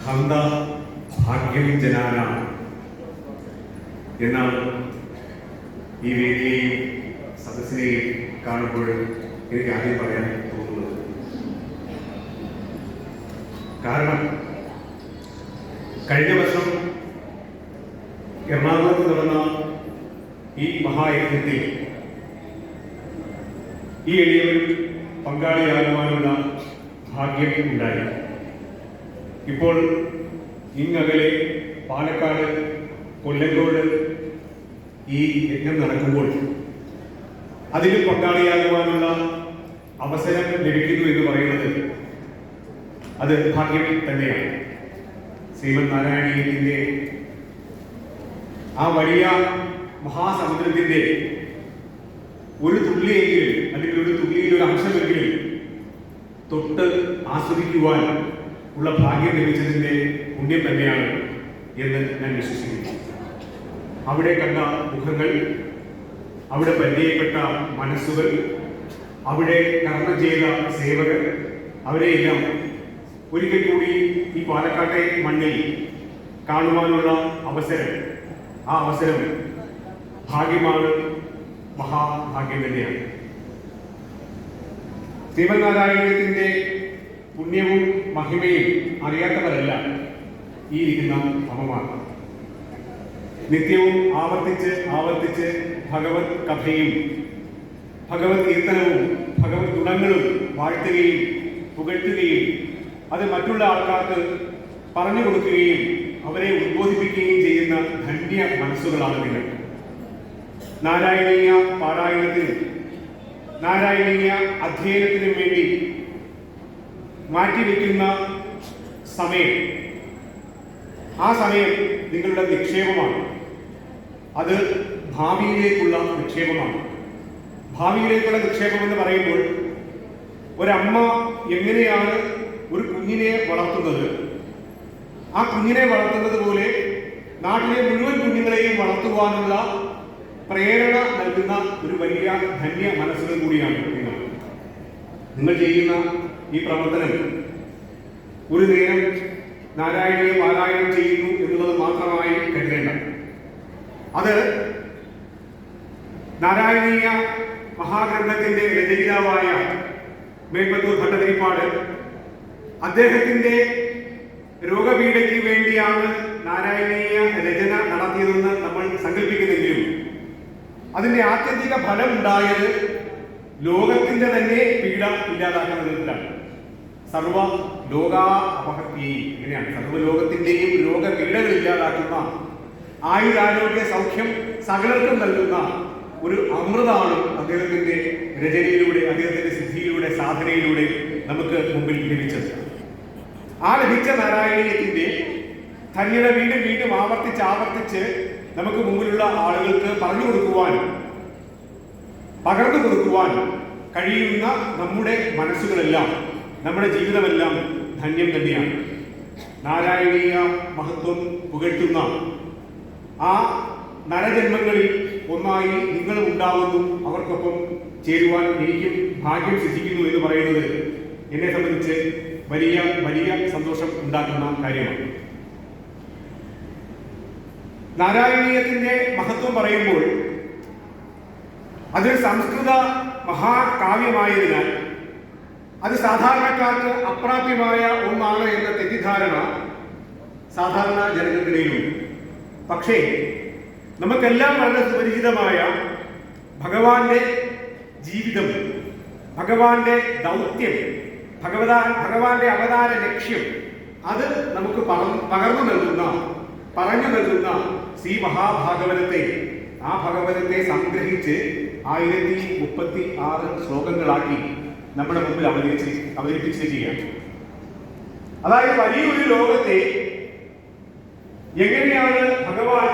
ഹന്ത ഭാഗ്യം ജനാന എന്നാണ് ഈ വേദിയെയും സദസ്സിനെയും കാണുമ്പോൾ എനിക്ക് ആദ്യം പറയാൻ തോന്നുന്നത്. കാരണം കഴിഞ്ഞ വർഷം എറണാകുളത്ത് നടന്ന ഈ മഹായജ്ഞത്തിൽ ഈ എളിയവരിൽ പങ്കാളിയാകുവാനുള്ള ഭാഗ്യം ഉണ്ടായി. ഇപ്പോൾ ഇങ്ങകലെ പാലക്കാട് കൊല്ലങ്കോട് ഈ യജ്ഞം നടക്കുമ്പോൾ അതിൽ പങ്കാളിയാകുവാനുള്ള അവസരം ലഭിക്കുന്നു എന്ന് പറയുന്നത് അത് ഭാഗ്യം തന്നെയാണ്. ശ്രീമദ് നാരായണീയത്തിന്റെ ആ വലിയ മഹാസമുദ്രത്തിന്റെ ഒരു തുള്ളിയെങ്കിലും അല്ലെങ്കിൽ ഒരു തുള്ളിയിൽ ഒരു അംശമെങ്കിലും തൊട്ട് ആസ്വദിക്കുവാൻ ഉള്ള ഭാഗ്യം ലഭിച്ചതിന്റെ പുണ്യം തന്നെയാണ് എന്ന് ഞാൻ വിശ്വസിക്കുന്നു. അവിടെ കണ്ട മുഖങ്ങൾ, അവിടെ പരിചയപ്പെട്ട മനസ്സുകൾ, അവിടെ കർമ്മം ചെയ്ത സേവകർ, അവരെയെല്ലാം ഒരിക്കൽ കൂടി ഈ പാലക്കാട്ടെ മണ്ണിൽ കാണുവാനുള്ള അവസരം, ആ അവസരം ഭാഗ്യമാണ്, മഹാഭാഗ്യം തന്നെയാണ്. ശ്രീമന്നാരായണീയത്തിന്റെ പുണ്യവും മഹിമയും അറിയാത്തവരല്ല ഈ ഇരിക്കുന്ന അമ്മമാർ. നിത്യവും ആവർത്തിച്ച് ഭഗവത് കഥയും ഭഗവത് കീർത്തനവും ഭഗവത് ഗുണങ്ങളും വാഴ്ത്തുകയും പുകഴ്ത്തുകയും അത് മറ്റുള്ള ആൾക്കാർക്ക് പറഞ്ഞു കൊടുക്കുകയും അവരെ ഉദ്ബോധിപ്പിക്കുകയും ചെയ്യുന്ന ധന്യ മനസ്സുകളാണ് നിങ്ങൾ. നാരായണീയ പാരായണത്തിനും നാരായണീയ അധ്യയനത്തിനും വേണ്ടി മാറ്റിവെക്കുന്ന സമയം, ആ സമയം നിങ്ങളുടെ നിക്ഷേപമാണ്. അത് ഭാവിയിലേക്കുള്ള നിക്ഷേപമാണ്. ഭാവിയിലേക്കുള്ള നിക്ഷേപം എന്ന് പറയുമ്പോൾ ഒരമ്മ എങ്ങനെയാണ് ഒരു കുഞ്ഞിനെ വളർത്തുന്നത്, ആ കുഞ്ഞിനെ വളർത്തുന്നത് പോലെ നാട്ടിലെ മുഴുവൻ കുഞ്ഞുങ്ങളെയും വളർത്തുവാനുള്ള പ്രേരണ നൽകുന്ന ഒരു വലിയ ധന്യ മനസ്സുകൾ കൂടിയാണ് നിങ്ങൾ ചെയ്യുന്ന ഈ പ്രവർത്തനം. ഒരു നേരം നാരായണീയ പാരായണം ചെയ്യുന്നു എന്നുള്ളത് മാത്രമായി കരുതേണ്ട. അത് നാരായണീയ മഹാഗ്രന്ഥത്തിന്റെ രചയിതാവായ മേൽപ്പത്തൂർ ഭട്ടതിരിപ്പാട് അദ്ദേഹത്തിന്റെ രോഗപീഠയ്ക്ക് വേണ്ടിയാണ് നാരായണീയ രചന നടത്തിയതെന്ന് നമ്മൾ സങ്കല്പിക്കുന്നെങ്കിലും അതിന്റെ ആത്യന്തിക ഫലം ഉണ്ടായത് ലോകത്തിന്റെ തന്നെ പീഡ ഇല്ലാതാക്കുന്നതിലാണ്. സർവ ലോകാ അപഹത്യ, ഇങ്ങനെയാണ് സർവ്വലോകത്തിന്റെയും രോഗപീഡകൾ ഇല്ലാതാക്കുന്ന, ആയുരാരോഗ്യ സൗഖ്യം സകലർക്കും നൽകുന്ന ഒരു അമൃതാണ് അദ്ദേഹത്തിന്റെ രചനയിലൂടെ, അദ്ദേഹത്തിന്റെ സിദ്ധിയിലൂടെ, സാധനയിലൂടെ നമുക്ക് മുമ്പിൽ ലഭിച്ചത്. ആ ലഭിച്ച നാരായണീയത്തിന്റെ ധന്യത വീണ്ടും വീണ്ടും ആവർത്തിച്ച് നമുക്ക് മുമ്പിലുള്ള ആളുകൾക്ക് പറഞ്ഞു കൊടുക്കുവാൻ, പകർന്നു കൊടുക്കുവാൻ കഴിയുന്ന നമ്മുടെ മനസ്സുകളെല്ലാം, നമ്മുടെ ജീവിതമെല്ലാം ധന്യം തന്നെയാണ്. നാരായണീയ മഹത്വം പുകഴ്ത്തുന്ന ആ നരജന്മങ്ങളിൽ ഒന്നായി നിങ്ങളും ഉണ്ടാകുന്നു, അവർക്കൊപ്പം ചേരുവാൻ എനിക്കും ഭാഗ്യം സിദ്ധിക്കുന്നു എന്ന് പറയുന്നത് എന്നെ സംബന്ധിച്ച് വലിയ വലിയ സന്തോഷം ഉണ്ടാക്കുന്ന കാര്യമാണ്. നാരായണീയത്തിന്റെ മഹത്വം പറയുമ്പോൾ അതൊരു സംസ്കൃത മഹാകാവ്യമായതിനാൽ അത് സാധാരണക്കാർക്ക് അപ്രാപ്യമായ ഒന്നാണ് എന്ന തെറ്റിദ്ധാരണ സാധാരണ ജനങ്ങൾക്കിടയിലുണ്ട്. പക്ഷേ നമുക്കെല്ലാം വളരെ സുപരിചിതമായ ഭഗവാന്റെ ജീവിതം, ഭഗവാന്റെ ദൗത്യം, ഭഗവാന്റെ അവതാര ലക്ഷ്യം, അത് നമുക്ക് പകർന്നു നൽകുന്ന, പറഞ്ഞു നൽകുന്ന ശ്രീ മഹാഭാഗവതത്തെ, ആ ഭഗവതത്തെ സംഗ്രഹിച്ച് 1036 ശ്ലോകങ്ങളാക്കി നമ്മുടെ മുമ്പിൽ അവതരിപ്പിച്ചിരിക്കുകയാണ്. അതായത് വലിയൊരു ലോകത്തെ എങ്ങനെയാണ് ഭഗവാൻ,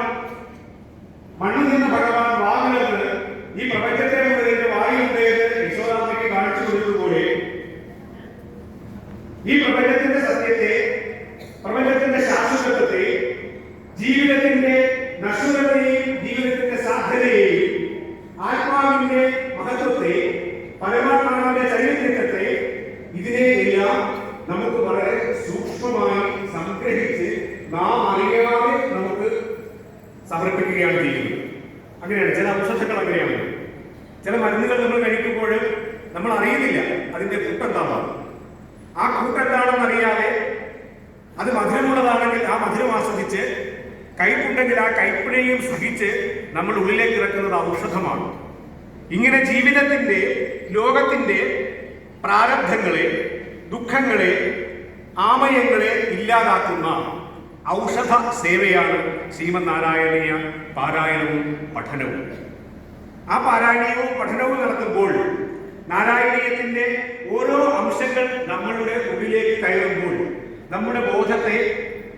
മണ്ണിൽ നിന്ന് ഭഗവാൻ വാങ്ങുന്നത്, ഈ പ്രപഞ്ചത്തെ മുഴുവൻ വായുണ്ടേത് യശോദാമ്മയ്ക്ക് കാണിച്ചു കൊടുത്തതുപോലെ ഈ പ്രപഞ്ചത്തിന്റെ സത്യത്തെ, പ്രപഞ്ചത്തിന്റെ ശാശ്വതത്വത്തെ, ജീവിതത്തിന്റെ നശ്വരതയെയും ജീവിതത്തിന്റെ സാധ്യതയും സമർപ്പിക്കുകയാണ് ചെയ്യുന്നത്. അങ്ങനെയാണ് ചില ഔഷധങ്ങൾ, അങ്ങനെയാണ്. ചില മരുന്നുകൾ നമ്മൾ കഴിക്കുമ്പോൾ നമ്മൾ അറിയുന്നില്ല അതിന്റെ കൂട്ടെന്താണെന്ന്. ആ കൂട്ടെന്താണെന്ന് അറിയാതെ അത് മധുരമുള്ളതാണെങ്കിൽ ആ മധുരം ആസ്വദിച്ച്, കയ്പുണ്ടെങ്കിൽ ആ കയ്പിനെയും സഹിച്ച് നമ്മൾ ഉള്ളിലേക്ക് ഇറക്കുന്നത് ഔഷധമാണ്. ഇങ്ങനെ ജീവിതത്തിന്റെ, ലോകത്തിന്റെ പ്രാരബ്ധങ്ങളെ, ദുഃഖങ്ങളെ, ആമയങ്ങളെ ഇല്ലാതാക്കുന്ന ഔഷധ സേവയാണ് ശ്രീമന്നാരായണീയ പാരായണവും പഠനവും. ആ പാരായണവും പഠനവും നടത്തുമ്പോൾ നാരായണീയത്തിന്റെ ഓരോ അംശങ്ങൾ നമ്മളുടെ ഉള്ളിലേക്ക് കയറുമ്പോൾ നമ്മുടെ ബോധത്തെ,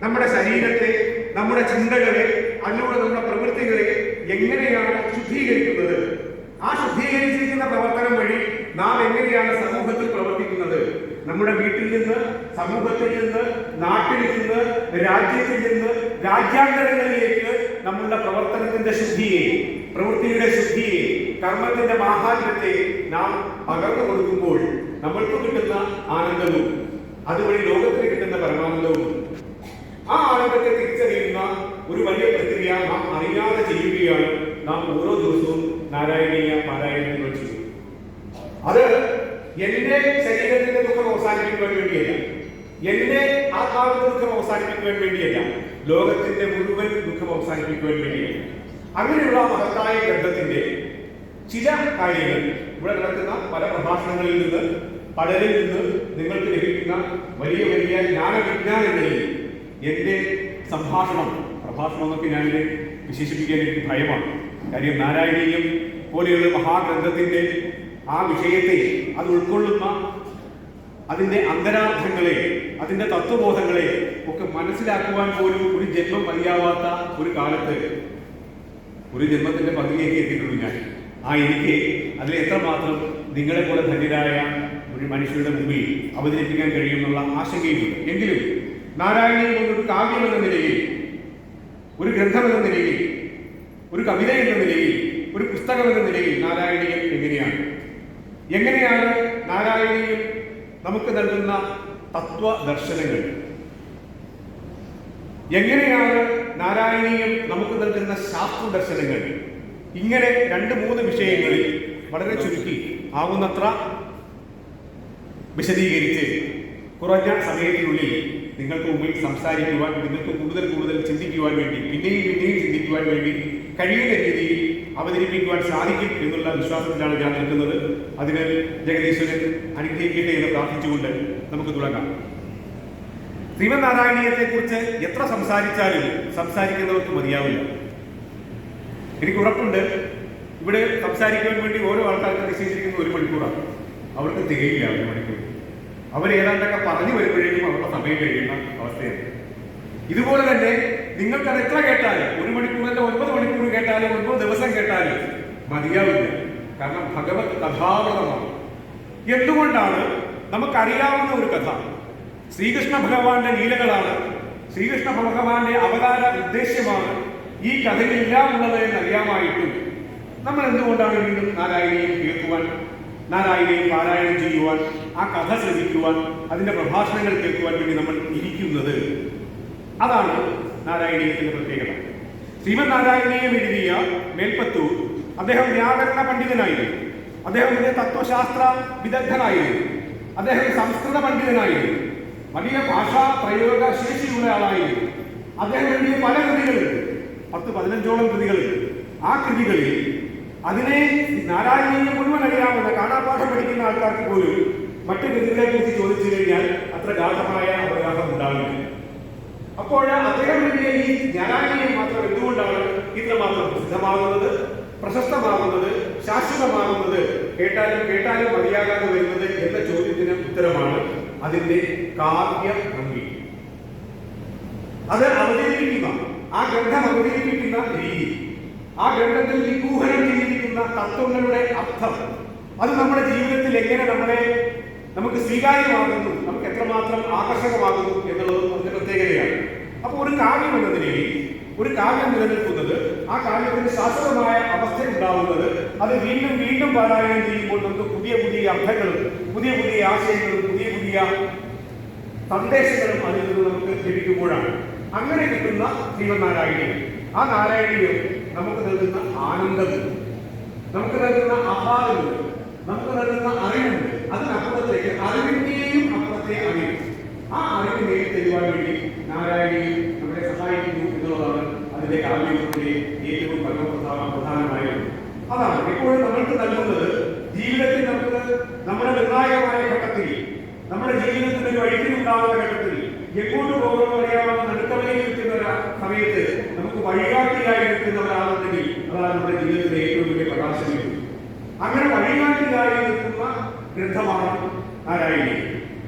നമ്മുടെ ശരീരത്തെ, നമ്മുടെ ചിന്തകളെ, അതിലൂടെ നമ്മുടെ പ്രവൃത്തികളെ എങ്ങനെയാണ് ശുദ്ധീകരിക്കുന്നത്, ആ ശുദ്ധീകരിച്ചിരിക്കുന്ന പ്രവർത്തനം വഴി നാം എങ്ങനെയാണ് സമൂഹത്തിൽ പ്രവർത്തിക്കുന്നത്, നമ്മുടെ വീട്ടിൽ നിന്ന്, സമൂഹത്തിൽ നിന്ന്, നാട്ടിൽ നിന്ന്, രാജ്യത്തിൽ നിന്ന്, രാജ്യാന്തരങ്ങളിലേക്ക് നമ്മളുടെ പ്രവർത്തനത്തിന്റെ ശുദ്ധിയെ, പ്രവൃത്തിയുടെ ശുദ്ധിയെ, കർമ്മത്തിന്റെ മാഹാത്മ്യത്തെ നാം പകർന്നു കൊടുക്കുമ്പോൾ നമ്മൾക്ക് കിട്ടുന്ന ആനന്ദവും അതുവഴി ലോകത്തിന് കിട്ടുന്ന പരമാനന്ദവും, ആ ആനന്ദത്തെ തിരിച്ചറിയുന്ന ഒരു വലിയ പ്രക്രിയ നാം അറിയാതെ ചെയ്യുകയാണ് നാം ഓരോ ദിവസവും നാരായണീയ പാരായണങ്ങൾ ചെയ്യും. അത് എന്റെ ശരീരത്തിന്റെ ദുഃഖം അവസാനിപ്പിക്കുവാൻ വേണ്ടിയല്ല, എന്റെ ആത്മാവിന്റെ ദുഃഖം അവസാനിപ്പിക്കുവാൻ വേണ്ടിയല്ല, ലോകത്തിന്റെ മുഴുവൻ ദുഃഖം അവസാനിപ്പിക്കുവാൻ വേണ്ടിയല്ല. അങ്ങനെയുള്ള മഹത്തായ ഗ്രന്ഥത്തിന്റെ ചില കാര്യങ്ങൾ ഇവിടെ നടക്കുന്ന പല പ്രഭാഷണങ്ങളിൽ നിന്ന്, പലരിൽ നിന്ന് നിങ്ങൾക്ക് ലഭിക്കുന്ന വലിയ വലിയ ജ്ഞാനവിജ്ഞാനങ്ങളിൽ എന്റെ സംഭാഷണം, പ്രഭാഷണം എന്നൊക്കെ ഞാൻ വിശേഷിപ്പിക്കാൻ എനിക്ക് ഭയമാണ്. കാര്യം നാരായണീയം പോലെയുള്ള മഹാഗ്രന്ഥത്തിന്റെ ആ വിഷയത്തെ, അത് ഉൾക്കൊള്ളുന്ന അതിന്റെ അന്തരാർത്ഥങ്ങളെ, അതിന്റെ തത്വബോധങ്ങളെ ഒക്കെ മനസ്സിലാക്കുവാൻ പോലും ഒരു ജന്മം മതിയാവാത്ത ഒരു കാലത്ത്, ഒരു ജന്മത്തിന്റെ പകുതിയേക്ക് എത്തിയിട്ടുള്ളൂ ഞാൻ. എനിക്ക് അതിൽ എത്രമാത്രം നിങ്ങളെ പോലെ ധന്യരായ ഒരു മനുഷ്യരുടെ മുമ്പിൽ അവതരിപ്പിക്കാൻ കഴിയുമെന്നുള്ള ആശങ്കയുണ്ട്. എങ്കിലും നാരായണീയം ഒരു കാവ്യം എന്ന നിലയിൽ, ഒരു ഗ്രന്ഥം എന്ന നിലയിൽ, ഒരു കവിത എന്ന നിലയിൽ, ഒരു പുസ്തകം എന്ന നിലയിൽ നാരായണീയം എങ്ങനെയാണ് നാരായണീയം നമുക്ക് നൽകുന്ന തത്വദർശനങ്ങൾ, എങ്ങനെയാണ് നാരായണീയം നമുക്ക് നൽകുന്ന ശാസ്ത്രദർശനങ്ങൾ, ഇങ്ങനെ 2-3 വിഷയങ്ങളിൽ വളരെ ചുരുക്കി ആവുന്നത്ര വിശദീകരിച്ച് കുറഞ്ഞ സമയത്തിനുള്ളിൽ നിങ്ങൾക്ക് മുമ്പിൽ സംസാരിക്കുവാൻ, നിങ്ങൾക്ക് കൂടുതൽ ചിന്തിക്കുവാൻ വേണ്ടി, പിന്നെയും ചിന്തിക്കുവാൻ വേണ്ടി കഴിയുന്ന രീതിയിൽ അവതരിപ്പിക്കുവാൻ സാധിക്കും എന്നുള്ള വിശ്വാസത്തിലാണ് ഞാൻ നിൽക്കുന്നത്. അതിന് ജഗദീശ്വരൻ അനുഗ്രഹിക്കട്ടെ എന്ന് പ്രാർത്ഥിച്ചുകൊണ്ട് നമുക്ക് തുടങ്ങാം. ശ്രീമന്നാരായണീയത്തെ കുറിച്ച് എത്ര സംസാരിച്ചാലും സംസാരിക്കുന്നവർക്ക് മതിയാവില്ല. എനിക്ക് ഉറപ്പുണ്ട്, ഇവിടെ സംസാരിക്കാൻ വേണ്ടി ഓരോ ആൾക്കാർക്ക് നിശ്ചയിച്ചിരിക്കുന്ന 1 മണിക്കൂറാണ്. അവർക്ക് തികയില്ല 1 മണിക്കൂർ. അവരേതാണ്ടൊക്കെ പറഞ്ഞു വരുമ്പോഴേക്കും അവരുടെ സമയം കഴിയുന്ന അവസ്ഥയാണ്. ഇതുപോലെ തന്നെ നിങ്ങൾക്കത് എത്ര കേട്ടാലും, 1 മണിക്കൂറല്ല 9 മണിക്കൂർ കേട്ടാലും, 9 ദിവസം കേട്ടാലും മതിയാവില്ല. കാരണം ഭഗവത് കഥാവൃതമാണ്. എന്തുകൊണ്ടാണ്? നമുക്കറിയാവുന്ന ഒരു കഥ, ശ്രീകൃഷ്ണ ഭഗവാന്റെ ലീലകളാണ്, ശ്രീകൃഷ്ണ ഭഗവാന്റെ അവതാര ഉദ്ദേശ്യമാണ് ഈ കഥയിലെല്ലാം ഉള്ളത് എന്നറിയാമായിട്ടും നമ്മൾ എന്തുകൊണ്ടാണ് വീണ്ടും നാരായണീയം കേൾക്കുവാൻ, നാരായണീയം പാരായണം ചെയ്യുവാൻ, ആ കഥ ശ്രദ്ധിക്കുവാൻ, അതിന്റെ പ്രഭാഷണങ്ങൾ കേൾക്കുവാൻ വേണ്ടി നമ്മൾ ഇരിക്കുന്നത്? അതാണ് നാരായണീയത്തിന്റെ പ്രത്യേകത. ശ്രീമന്നാരായണീയം എഴുതിയ മേൽപ്പത്തൂർ അദ്ദേഹം വ്യാകരണ പണ്ഡിതനായിരുന്നു, അദ്ദേഹം വലിയ തത്വശാസ്ത്ര വിദഗ്ധനായിരുന്നു, അദ്ദേഹം സംസ്കൃത പണ്ഡിതനായിരുന്നു, വലിയ ഭാഷാ പ്രയോഗ ശേഷിയുള്ള ആളായിരുന്നു. അദ്ദേഹം എഴുതിയ പല കൃതികളുണ്ട്, 10-15ഓളം കൃതികളുണ്ട്. ആ കൃതികളിൽ അതിനെ നാരായണീയം മുഴുവൻ അറിയാവുന്ന, കാണാപ്പാഠം പഠിക്കുന്ന ആൾക്കാർക്ക് പോലും മറ്റു കൃതികളെ കുറിച്ച് ചോദിച്ചു കഴിഞ്ഞാൽ അത്ര ഗാഠമായ അവഗാഹം ഉണ്ടാവില്ല. അപ്പോൾ അദ്ദേഹം എഴുതിയ ഈ നാരായണീയം മാത്രം എന്തുകൊണ്ടാണ് ഇത്രമാത്രം പ്രസിദ്ധമാകുന്നത്, പ്രശസ്തമാകുന്നത്, ശാശ്വതമാകുന്നത്, കേട്ടാലും മതിയാകാതെ വരുന്നത് എന്ന ചോദ്യത്തിന് ഉത്തരമാണ് അതിന്റെ കാവ്യഭംഗി. അത് അവതരിപ്പിക്കുന്ന, ആ ഗ്രന്ഥം അവതരിപ്പിക്കുന്ന രീതി, ആ ഗ്രന്ഥത്തിൽ നിഗൂഹനം ചെയ്തിരിക്കുന്ന തത്വങ്ങളുടെ അർത്ഥം, അത് നമ്മുടെ ജീവിതത്തിൽ എങ്ങനെ നമുക്ക് സ്വീകാര്യമാകുന്നു, നമുക്ക് എത്രമാത്രം ആകർഷകമാകുന്നു എന്നുള്ളതും അതിന്റെ പ്രത്യേകതയാണ്. അപ്പോൾ ഒരു കാവ്യം എന്ന നിലയിൽ ഒരു കാവ്യം നിലനിൽക്കുന്നത്, ആ കാവ്യത്തിന് ശാശ്വതമായ അവസ്ഥ ഉണ്ടാവുന്നത്, അത് വീണ്ടും പാരായണം ചെയ്യുമ്പോൾ നമുക്ക് പുതിയ അർത്ഥങ്ങളും, പുതിയ ആശയങ്ങളും, പുതിയ സന്ദേശങ്ങളും അതിൽ നിന്ന് നമുക്ക് ലഭിക്കുമ്പോഴാണ്. അങ്ങനെ കിട്ടുന്ന ശ്രീമന്നാരായണീയം. ആ നാരായണീയം നമുക്ക് നൽകുന്ന ആനന്ദമുണ്ട്, നമുക്ക് നൽകുന്ന ആഹ്ലാദമുണ്ട്, നമുക്ക് നൽകുന്ന അറിവുണ്ട്. അതിനപ്പുറത്തേക്ക് അറിവിന്റെയും അപ്പുറത്തെ അറിവ്, ആ അറിവിനെ തരുവാൻ വേണ്ടി നാരായണീയം നമ്മളെ സഹായിക്കുന്നു എന്നുള്ളതാണ് അതിന്റെ കാവ്യത്തിന്റെ ഏറ്റവും പ്രധാനമായത്. അതാണ് എപ്പോഴും നമ്മൾക്ക് നൽകുന്നത്. ജീവിതത്തിൽ നമുക്ക് നമ്മുടെ നിർണായകമായ ഘട്ടത്തിൽ, നമ്മുടെ ജീവിതത്തിൽ ഒരു വഴിത്തിരിവുണ്ടാകുന്ന ഘട്ടത്തിൽ, എങ്ങോട്ട് പോകണമെന്ന് അറിയാവുന്ന നടുക്കവലയിൽ നിൽക്കുന്ന സമയത്ത് നമുക്ക് വഴികാട്ടിയായി നിൽക്കുന്ന ഒരാളുണ്ടെങ്കിൽ അതാണ് നമ്മുടെ ജീവിതത്തിലെ ഏറ്റവും വലിയ പ്രകാശം. അങ്ങനെ വഴികാട്ടിയായി നിൽക്കുന്ന ഗ്രന്ഥമാണ് നാരായണീയം.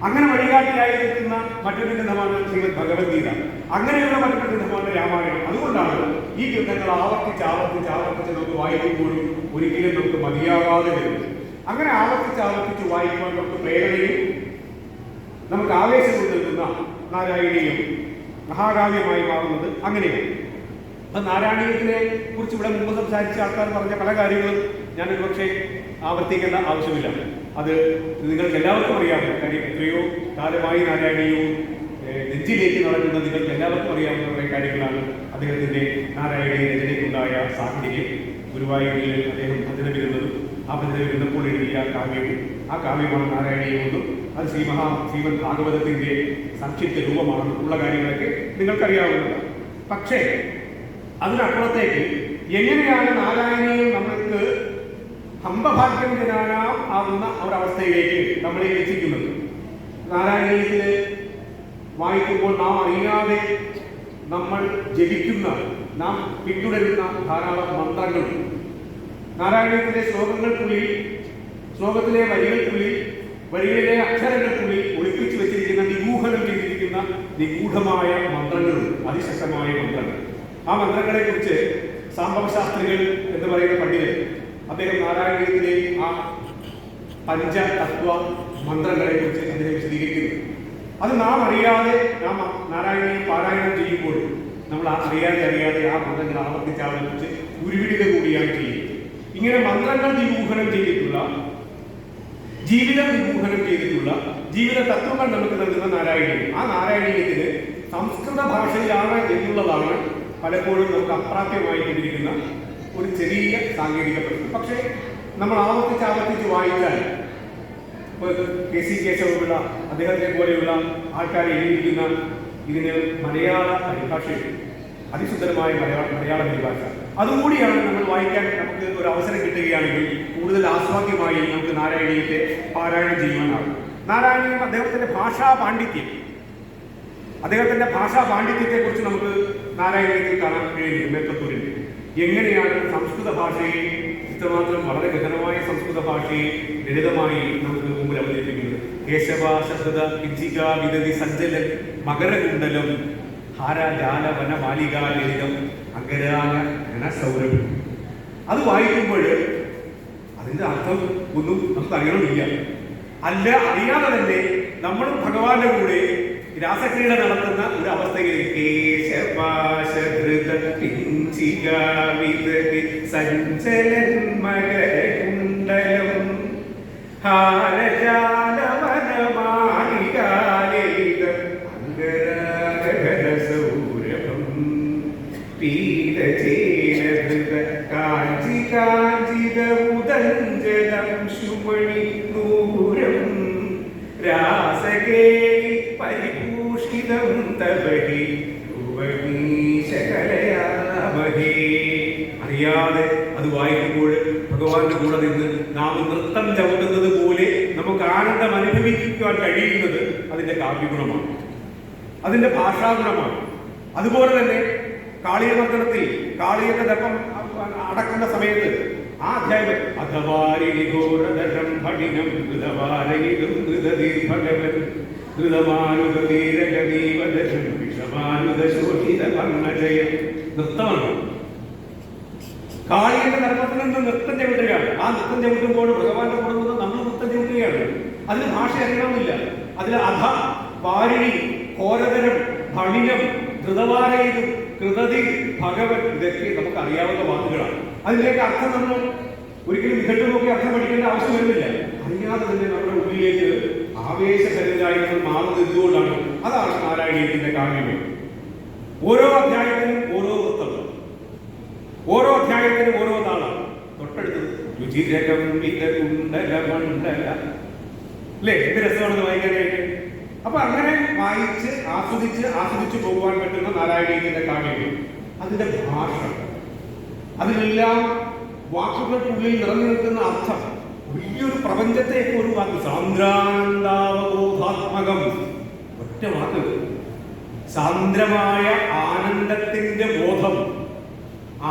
അങ്ങനെ വഴികാട്ടിയായി നിൽക്കുന്ന മറ്റൊരു ഗ്രന്ഥമാണ് ശ്രീമദ് ഭഗവത്ഗീത. അങ്ങനെയുള്ള മറ്റൊരു ഗ്രന്ഥമാണ് രാമായണം. അതുകൊണ്ടാണ് ഈ ഗ്രന്ഥങ്ങൾ ആവർത്തിച്ച് നമുക്ക് വായിക്കുമ്പോഴും ഒരിക്കലും നമുക്ക് മതിയാകാതെ വരുന്നത്. അങ്ങനെ ആവർത്തിച്ച് വായിക്കുമ്പോൾ നമുക്ക് പ്രേരണയും നമുക്ക് ആവേശം നൽകുന്ന നാരായണീയം മഹാകാവ്യമായി മാറുന്നത് അങ്ങനെയാണ്. അത് നാരായണീയത്തിനെ കുറിച്ച് ഇവിടെ മുമ്പ് സംസാരിച്ച ആൾക്കാർ പറഞ്ഞ പല കാര്യങ്ങളും ഞാനൊരു പക്ഷേ ആവർത്തിക്കേണ്ട ആവശ്യമില്ല. അത് നിങ്ങൾക്ക് എല്ലാവർക്കും അറിയാവുന്ന കാര്യം. എത്രയോ കാലമായി നാരായണീയവും നെഞ്ചിലേക്ക് നടക്കുന്ന നിങ്ങൾക്ക് എല്ലാവർക്കും അറിയാവുന്ന കുറേ കാര്യങ്ങളാണ്. അദ്ദേഹത്തിന്റെ നാരായണീയ രചനയ്ക്കുണ്ടായ സാഹചര്യം, ഗുരുവായൂരിൽ അദ്ദേഹം ഭജന വരുന്നതും ആ ഭജന വരുന്നപ്പോൾ എഴുതിയ കാവ്യവും, ആ കാവ്യമാണ് നാരായണീയമെന്നും അത് ശ്രീമദ് ഭാഗവതത്തിന്റെ സംക്ഷിപ്ത രൂപമാണ് ഉള്ള കാര്യങ്ങളൊക്കെ നിങ്ങൾക്കറിയാവുന്നതാണ്. പക്ഷേ അതിനപ്പുറത്തേക്ക് എങ്ങനെയാണ് നാരായണീയം നമ്മൾക്ക് ഹംബഭാഗ്യം ജനാനാം ആകുന്ന ഒരവസ്ഥയിലേക്ക് നമ്മളെ എത്തിക്കുന്നത്? നാരായണീയത്തിൽ വായിക്കുമ്പോൾ നാം അറിയാതെ നമ്മൾ ജപിക്കുന്ന, നാം പിന്തുടരുന്ന ധാരാളം മന്ത്രങ്ങളുണ്ട്. നാരായണീയത്തിലെ ശ്ലോകങ്ങൾക്കുള്ളിൽ, ശ്ലോകത്തിലെ വരികൾക്കുള്ളിൽ, വരികളിലെ അക്ഷരങ്ങൾക്കുള്ളിൽ ഒളിപ്പിച്ചു വെച്ചിരിക്കുന്ന, നിഗൂഹനം ചെയ്തിരിക്കുന്ന നിഗൂഢമായ മന്ത്രങ്ങളുണ്ട്, അതിശക്തമായ മന്ത്രങ്ങൾ. ആ മന്ത്രങ്ങളെ കുറിച്ച് സാംബവശാസ്ത്രികൾ എന്ന് പറയുന്ന പണ്ഡിതൻ അദ്ദേഹം നാരായണീയത്തിലെ ആ പഞ്ചതത്വ മന്ത്രങ്ങളെ കുറിച്ച് അതിനെ വിശദീകരിക്കുന്നു. അത് നാം അറിയാതെ, നാം നാരായണീയം പാരായണം ചെയ്യുമ്പോൾ നമ്മൾ അറിയാതെ ആ മന്ത്രങ്ങൾ ആവർത്തിച്ച് ഉരുവിടുക കൂടിയാണ് ചെയ്യുന്നത്. ഇങ്ങനെ മന്ത്രങ്ങൾ നിഗൂഹനം ചെയ്തിട്ടുള്ള, ജീവിതം നിഗൂഹനം ചെയ്തിട്ടുള്ള ജീവിത തത്വങ്ങൾ നമുക്ക് നൽകുന്ന നാരായണീയം. ആ നാരായണീയത്തിന് സംസ്കൃത ഭാഷയിലാണ് എന്നുള്ളതാണ് പലപ്പോഴും നമുക്ക് അപ്രാപ്യമായി കൊണ്ടിരിക്കുന്ന ഒരു ചെറിയ സാങ്കേതിക പ്രശ്നം. പക്ഷേ നമ്മൾ ആവർത്തിച്ച് വായിച്ചാൽ, KC കേശവപിള്ള അദ്ദേഹത്തെ പോലെയുള്ള ആൾക്കാർ എഴുതിയിരിക്കുന്ന ഇതിന് മലയാള പരിഭാഷയുണ്ട്, അതിസുന്ദരമായ മലയാള പരിഭാഷ. അതുകൂടിയാണ് നമ്മൾ വായിക്കാൻ നമുക്ക് ഒരു അവസരം കിട്ടുകയാണെങ്കിൽ കൂടുതൽ ആസ്വാദ്യമായി നമുക്ക് നാരായണീയത്തെ പാരായണം ചെയ്യുവാനാകും. നാരായണീയം അദ്ദേഹത്തിന്റെ ഭാഷാ പാണ്ഡിത്യത്തെ കുറിച്ച് നമുക്ക് നാരായണീയത്തിൽ കാണാൻ കഴിയും. മേൽപ്പത്തൂരിൽ എങ്ങനെയാണ് സംസ്കൃത ഭാഷയെ, ഇത്രമാത്രം വളരെ ഗഹനമായ സംസ്കൃത ഭാഷയെ ലളിതമായി നമുക്ക് മുമ്പിൽ അവതരിപ്പിക്കുന്നത്. കേശവ ശബ്ദ കിഞ്ചിക വിദതി സഞ്ജലൻ മകരകുണ്ടലം ഹാരജാലവന മാലികാ ലളിതം അഗരാഗ ഗണസൗരഭം. അത് വായിക്കുമ്പോൾ അതിന്റെ അർത്ഥം ഒന്നും നമുക്ക് അറിയണമെന്നില്ല. അറിയാതെ തന്നെ നമ്മളും ഭഗവാന്റെ കൂടെ രാസക്രീഡ നടത്തുന്ന ഒരു അവസ്ഥയിൽ സഞ്ചലൻ മകരകുണ്ടലം ഹാരജാലവനമാലികാലളിതം അംഗരാഗസൗരഭം പീതചേനധൃത കാഞ്ചിതമുദഞ്ജലം ശുമണി നൂരം രാസകേ പരിഭൂഷിതം തവഹി ഉപനീശകലയാമഹേ. അറിയാതെ അത് വായിക്കുമ്പോൾ ഭഗവാന്റെ കൂടെ നിന്ന് നാം നൃത്തം ചവിട്ടുന്നത് പോലെ നമുക്ക് ആനന്ദം അനുഭവിക്കുവാൻ കഴിയുന്നത് അതിന്റെ കാവ്യഗുണമാണ്, അതിന്റെ ഭാഷാഗുണമാണ്. അതുപോലെ തന്നെ കാളിയമർദ്ദനത്തിൽ കാളിയുടെ ദർപ്പം അടക്കുന്ന സമയത്ത് ആ അധ്യായം അധവാരിഘോരധരം ഭടിനം ഭഗവൻ നൃത്തമാണ്. കാളിയുടെ ദർപ്പത്തിൽ നിന്ന് നൃത്തം ചവിട്ടുകയാണ്. ആ നൃത്തം ചവിട്ടുമ്പോൾ ഭഗവാന്റെ കൂടെ നിന്ന് നമ്മൾ നൃത്തം ചവിട്ടുകയാണ്. അതിന് ഭാഷ അറിയണമെന്നില്ല. അതിൽ അധ, വാരിണി, ഘോരധരം, ഭണിനം, ധൃതവാരയിലും കൃതതി, ഭഗവൻ, ഇതൊക്കെ നമുക്ക് അറിയാവുന്ന വാക്കുകളാണ്. അതിലേക്ക് അർത്ഥം നമ്മൾ ഒരിക്കലും നിഘണ്ടുമൊക്കെ അർത്ഥം പഠിക്കേണ്ട ആവശ്യം വരുന്നില്ല. അറിയാതെ തന്നെ നമ്മുടെ ഉള്ളിലേക്ക് ആവേശഭരിതരായി നമ്മൾ മാറുന്നത് എന്തുകൊണ്ടാണ്? അതാണ് നാരായണീയത്തിന്റെ കാവ്യം. ഓരോ അധ്യായത്തിനും ഓരോ വൃത്തം, ഓരോ അധ്യായത്തിനും ഓരോ താളാണ്. തൊട്ടടുത്ത് രുചിരകം കുണ്ടല മണ്ഡല, അല്ലേ? എന്ത് രസമാണെന്ന് വായിക്കാനായിട്ട്. അപ്പൊ അങ്ങനെ വായിച്ച് ആസ്വദിച്ച് പോകുവാൻ പറ്റുന്ന നാരായണീയത്തിന്റെ കാവ്യങ്ങൾ, അതിന്റെ ഭാഷ, അതിലെല്ലാം വാക്കുകൾക്കുള്ളിൽ നിറഞ്ഞു നിൽക്കുന്ന അർത്ഥം, വലിയൊരു പ്രപഞ്ചത്തെയൊക്കെ ഒരു വാക്ക്, സാന്ദ്രാനന്ദാവബോധാത്മകം, ഒറ്റ വാക്ക്, സാന്ദ്രമായ ആനന്ദത്തിന്റെ ബോധം.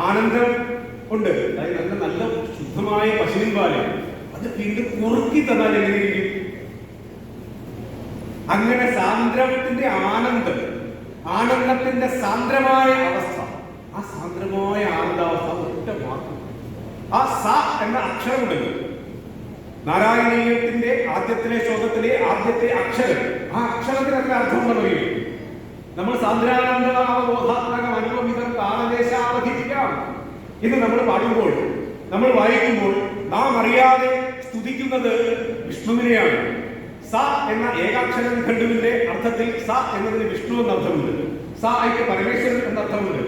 ആനന്ദം ഉണ്ട്, അതായത് നല്ല നല്ല ശുദ്ധമായ പശുവിൻ പാല്, അത് വീണ്ടും കുറുക്കി തന്നാൽ എങ്ങനെയിരിക്കും? അങ്ങനെ സാന്ദ്രത്തിന്റെ ആനന്ദം, ആനന്ദത്തിന്റെ സാന്ദ്രമായ അവസ്ഥ, ആ സാന്ദ്രമായ ആനന്ദാവസ്ഥ ഒറ്റ വാക്ക്. ആ സ എന്ന അക്ഷരമുണ്ടല്ലോ, നാരായണീയത്തിന്റെ ആദ്യത്തിലെ ശ്ലോകത്തിലെ ആദ്യത്തെ അക്ഷരം, ആ അക്ഷരത്തിന് എത്ര അർത്ഥമുണ്ടെന്നറിയും? നമ്മൾ സാന്ദ്രാനന്ദബോധാത്മകം അനുപമിതം കാലദേശാവധിക്കാം എന്ന് നമ്മൾ പാടുമ്പോൾ, നമ്മൾ വായിക്കുമ്പോൾ നാം അറിയാതെ സ്തുതിക്കുന്നത് വിഷ്ണുവിനെയാണ്. സ എന്ന ഏകാക്ഷര ഖണ്ഡുവിന്റെ അർത്ഥത്തിൽ സ എന്നതിന് വിഷ്ണു എന്ന അർത്ഥമുണ്ട്, സ ഐക്യ പരമേശ്വരൻ എന്ന അർത്ഥമുണ്ട്.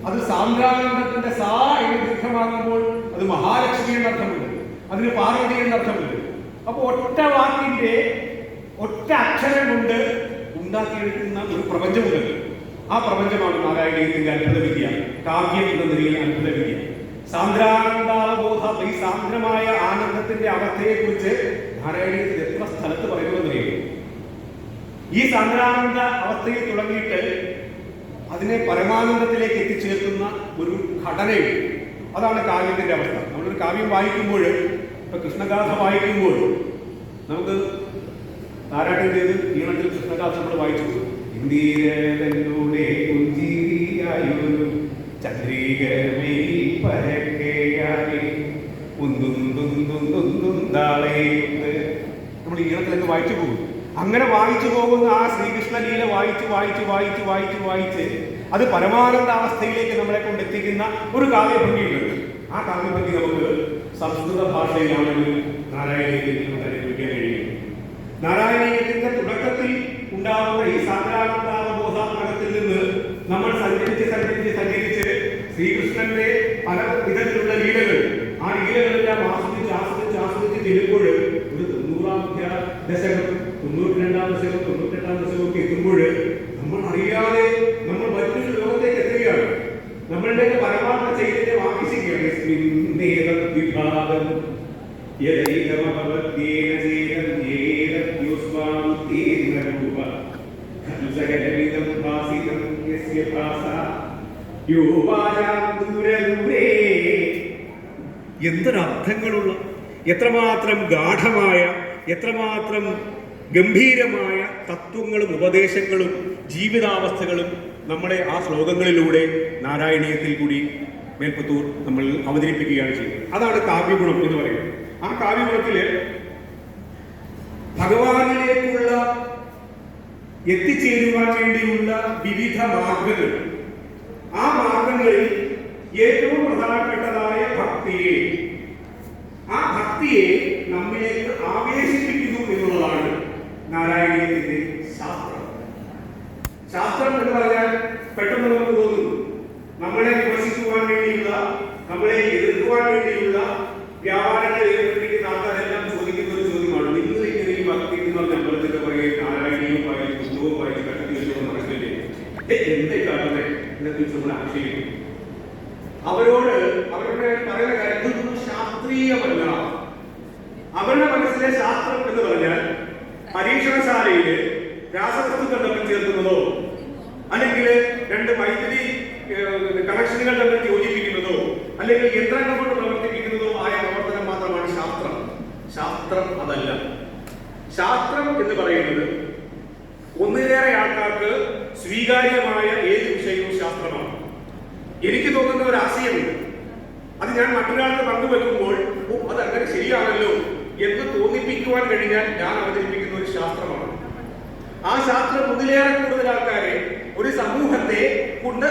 അത് സാന്ദ്രാനന്ദത്തിന്റെ സ എന്ന് ദീർഘമാകുമ്പോൾ അത് മഹാലക്ഷ്മി എന്ന അർത്ഥമുണ്ട്, അതിന് പാർവതി എന്ന അർത്ഥമുണ്ട്. അപ്പൊ ഒറ്റ വാക്കിന്റെ ഒറ്റ അക്ഷരം കൊണ്ട് ഉണ്ടാക്കിയെടുക്കുന്ന ഒരു പ്രപഞ്ചമുണ്ട്. ആ പ്രപഞ്ചമാണ് നാരായണീയത്തിന്റെ അത്ഭുതവിദ്യ, കാവ്യം എന്ന നിലയിൽ അത്ഭുതവിദ്യ. സാന്ദ്രാനന്ദാവബോധ, ഈ സാന്ദ്രമായ ആനന്ദത്തിന്റെ അവസ്ഥയെ കുറിച്ച് നാരായണീയത്തിൽ എത്ര സ്ഥലത്ത് പറയുന്നതെന്നറിയും. ഈ സാന്ദ്രാനന്ദ അവസ്ഥയിൽ തുടങ്ങിയിട്ട് അതിനെ പരമാനന്ദത്തിലേക്ക് എത്തിച്ചേർക്കുന്ന ഒരു ഘടനയുണ്ട്. അതാണ് കാവ്യത്തിന്റെ അവസ്ഥ. നമ്മളൊരു കാവ്യം വായിക്കുമ്പോൾ, ഇപ്പൊ കൃഷ്ണഗാഥ വായിക്കുമ്പോൾ നമുക്ക് താരാട്ടം ചെയ്ത് ഈണത്തിൽ കൃഷ്ണഗാഥ നമ്മൾ വായിച്ചു. ഇന്ദീരൂടെ നമ്മൾ ഈണത്തിലൊക്കെ വായിച്ചു പോകും. അങ്ങനെ വായിച്ചു പോകുന്ന ആ ശ്രീകൃഷ്ണ ലീല വായിച്ച് അത് പരമാനന്ദ അവസ്ഥയിലേക്ക് നമ്മളെ കൊണ്ടെത്തിക്കുന്ന ഒരു കാവ്യഭംഗിയുണ്ട്. ആ കാവ്യഭംഗി നമുക്ക് സംസ്കൃത ഭാഷയിലാണെങ്കിൽ നാരായണീയത്തിൽ അനുഭവിക്കാൻ കഴിയും. നാരായണീയത്തിന്റെ തുടക്കത്തിൽ ഉണ്ടാകുന്ന ഈ സാന്ദ്രാനന്ദാവബോധാത്മകത്തിൽ നിന്ന് നമ്മൾ സഞ്ചരിച്ച് ശ്രീകൃഷ്ണന്റെ പല വിധത്തിലുള്ള ലീലകൾ, ആ ലീലകളെല്ലാം ആസ്വദിച്ച് ചെല്ലുമ്പോൾ ഒരു 90-ാം ദശകം, 92-ാം ദശകം, 98-ാം ദശകം ഒക്കെ എത്തുമ്പോൾ നമ്മൾ അറിയാതെ നമ്മൾ മറ്റൊരു ലോകത്തേക്ക് എത്തുകയാണ്. നമ്മളുടെ പരമാർത്ഥ ചൈതന്യം ആവശ്യിക്കുകയാണ്. എന്തൊരർത്ഥങ്ങളുള്ള, എത്രമാത്രം ഗാഠമായ, എത്രമാത്രം ഗംഭീരമായ തത്വങ്ങളും ഉപദേശങ്ങളും ജീവിതാവസ്ഥകളും നമ്മുടെ ആ ശ്ലോകങ്ങളിലൂടെ നാരായണീയത്തിൽ കൂടി മേൽപ്പത്തൂർ നമ്മൾ അവതരിപ്പിക്കുകയാണ് ചെയ്യുന്നത്. അതാണ് കാവ്യഗുണം എന്ന് പറയുന്നത്. ആ കാവ്യഗുണത്തില് ഭഗവാനിലേക്കുള്ള എത്തിച്ചേരുവാൻ വേണ്ടിയുള്ള വിവിധ മാർഗങ്ങൾ, ആ മാർഗങ്ങളിൽ ഏറ്റവും പ്രധാനപ്പെട്ടതായ ഭക്തിയെ, ആ ഭക്തിയെ നമ്മിലേക്ക് ആവേശിപ്പിക്കുന്നു എന്നുള്ളതാണ് നാരായണീയത്തിന്റെ ശാസ്ത്രം. ശാസ്ത്രം എന്ന് പറഞ്ഞാൽ പെട്ടെന്ന് നമുക്ക് തോന്നുന്നു നമ്മളെ വിമർശിക്കുവാൻ വേണ്ടിയുള്ള, നമ്മളെ എതിർക്കുവാൻ വേണ്ടിയുള്ള വ്യാപാരങ്ങൾ ഏർപ്പെട്ടിരിക്കുന്ന ആൾക്കാരെല്ലാം ചോദിക്കുന്ന ഒരു ചോദ്യമാണ്, നിങ്ങൾ ഇങ്ങനെ ഈ ഭക്തി എന്ന് പറഞ്ഞ അമ്പലത്തിന്റെ പറയുക നാരായണീയം വായിച്ച് പുസ്തകവും വായിച്ച് കട്ടി വെച്ചോ നടക്കില്ലേ, എന്തേ കാണുന്നത് എന്നെ കുറിച്ച് നമ്മൾ ആക്ഷേപിക്കും. അവരോട് അവരുടെ പറയുന്ന കാര്യം ശാസ്ത്രീയമല്ല. അവരുടെ മനസ്സിലെ ശാസ്ത്രം എന്ന് പറഞ്ഞാൽ പരീക്ഷണശാലയിൽ രാസവസ്തുക്കൾ തമ്മിൽ ചേർക്കുന്നതോ, അല്ലെങ്കിൽ രണ്ട് വൈദ്യുതി കണക്ഷനുകൾ തമ്മിൽ യോജിപ്പിക്കുന്നതോ, അല്ലെങ്കിൽ യന്ത്രങ്ങൾ കൊണ്ട് പ്രവർത്തിപ്പിക്കുന്നതോ ആയ പ്രവർത്തനം മാത്രമാണ് ശാസ്ത്രം. ശാസ്ത്രം അതല്ല. ശാസ്ത്രം എന്ന് പറയുന്നത് ഒന്നിലേറെ ആൾക്കാർക്ക് സ്വീകാര്യമായ ഏത് വിഷയവും ശാസ്ത്രമാണ്. എനിക്ക് തോന്നുന്ന ഒരു ആശയമുണ്ട്, അത് ഞാൻ മറ്റൊരാൾക്ക് പങ്കുവെക്കുമ്പോൾ അത് അങ്ങനെ ശരിയാണല്ലോ എന്ന് തോന്നിപ്പിക്കുവാൻ കഴിഞ്ഞാൽ ഞാൻ അവതരിപ്പിക്കുന്ന ഒരു ശാസ്ത്രമാണ്. ആ ശാസ്ത്രം ഒന്നിലേറെ കൂടുതൽ ആൾക്കാരെ, ഒരു സമൂഹത്തെ കൊണ്ട്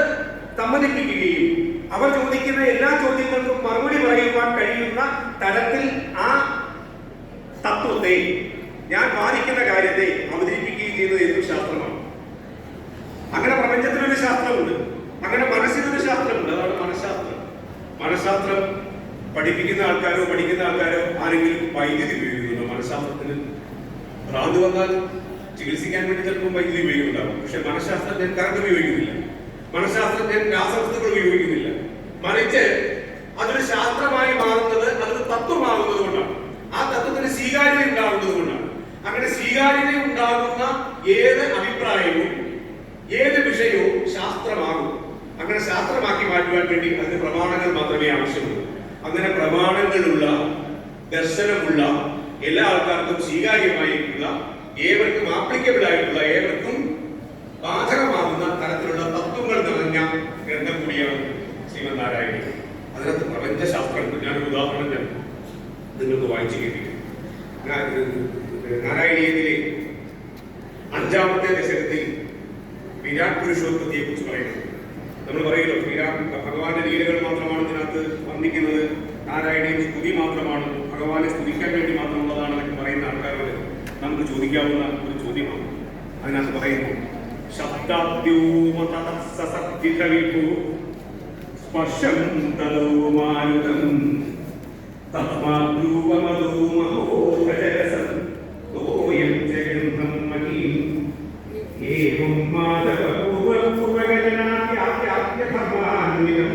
സമ്മതിപ്പിക്കുകയും അവർ ചോദിക്കുന്ന എല്ലാ ചോദ്യങ്ങൾക്കും മറുപടി പറയുവാൻ കഴിയുന്ന തരത്തിൽ ആ തത്വത്തെ, ഞാൻ വാദിക്കുന്ന കാര്യത്തെ അവതരിപ്പിക്കുകയും ചെയ്യുന്നത് ഏതൊരു ശാസ്ത്രമാണ്. അങ്ങനെ പ്രപഞ്ചത്തിനൊരു ശാസ്ത്രമുണ്ട്, അങ്ങനെ മനസ്സിനൊരു ശാസ്ത്രമുണ്ട്, അതാണ് മനഃശാസ്ത്രം. മനഃശാസ്ത്രം പഠിപ്പിക്കുന്ന ആൾക്കാരോ പഠിക്കുന്ന ആൾക്കാരോ ആരെങ്കിലും വൈദ്യുതി ഉപയോഗിക്കുന്നുണ്ടോ? മനഃശാസ്ത്രത്തിന് ഭ്രാന്ത് വന്നാൽ ചികിത്സിക്കാൻ വേണ്ടി ചിലപ്പോൾ വൈദ്യുതി ഉപയോഗിക്കുന്നുണ്ടാവും. പക്ഷെ മനഃശാസ്ത്രജ്ഞൻ കറണ്ട് ഉപയോഗിക്കുന്നില്ല, മനഃശാസ്ത്രജ്ഞൻ രാസവസ്തുക്കൾ ഉപയോഗിക്കുന്നില്ല. മറിച്ച് അതൊരു ശാസ്ത്രമായി മാറുന്നത്, അതൊരു തത്വമാകുന്നത് കൊണ്ടാണ്, ആ തത്വത്തിന് സ്വീകാര്യത ഉണ്ടാകുന്നത് കൊണ്ടാണ്. അങ്ങനെ സ്വീകാര്യത ഉണ്ടാകുന്ന ഏത് അഭിപ്രായവും ഏത് വിഷയവും ശാസ്ത്രമാകും. അങ്ങനെ ശാസ്ത്രമാക്കി മാറ്റുവാൻ വേണ്ടി അതിന് പ്രമാണങ്ങൾ മാത്രമേ ആവശ്യമുള്ളൂ. അങ്ങനെ പ്രമാണങ്ങളുള്ള, ദർശനമുള്ള, എല്ലാ ആൾക്കാർക്കും സ്വീകാര്യമായിട്ടുള്ള, ഏവർക്കും ആപ്ലിക്കബിൾ ആയിട്ടുള്ള, ഏവർക്കും ബാധകമാകുന്ന തരത്തിലുള്ള തത്വങ്ങൾ നിറഞ്ഞ ഗ്രന്ഥം കൂടിയാണ് ശ്രീമദ് നാരായണീയം. അതിനകത്ത് പ്രപഞ്ചശാസ്ത്രമുണ്ട്. ഞാനൊരു ഉദാഹരണം നിങ്ങൾക്ക് വായിച്ചു കേൾപ്പിക്കും. നാരായണീയത്തിലെ 5-ാമത്തെ ദശകത്തിൽ വിരാട് പുരുഷോത്പത്തിയെ കുറിച്ച് പറയുന്നത്. നമ്മൾ പറയുമല്ലോ, ഭഗവാന്റെ ലീലകൾ മാത്രമാണ് ഇതിനകത്ത് വർണ്ണിക്കുന്നത്, നാരായണീയം സ്തുതി മാത്രമാണ്, ഭഗവാനെ സ്തുതിക്കാൻ വേണ്ടി മാത്രമുള്ളതാണ് എന്നൊക്കെ പറയുന്ന ആൾക്കാരോട് നമുക്ക് ചോദിക്കാവുന്ന ഒരു ചോദ്യമാണ്. അതിനകത്ത് പറയുന്നു, ശബ്ദാദ്യൂമതസസദ്വിധവിഭൂ സ്പർശം തദോ മാരുതം തസ്മാദ്രൂപമധൂമഹോഭജരസം തോയം ജഗന്ധം മഹീം ഏവം മാധവപൂർവപൂർവഗജനാദ്യാദ്യധർമാന്വിതം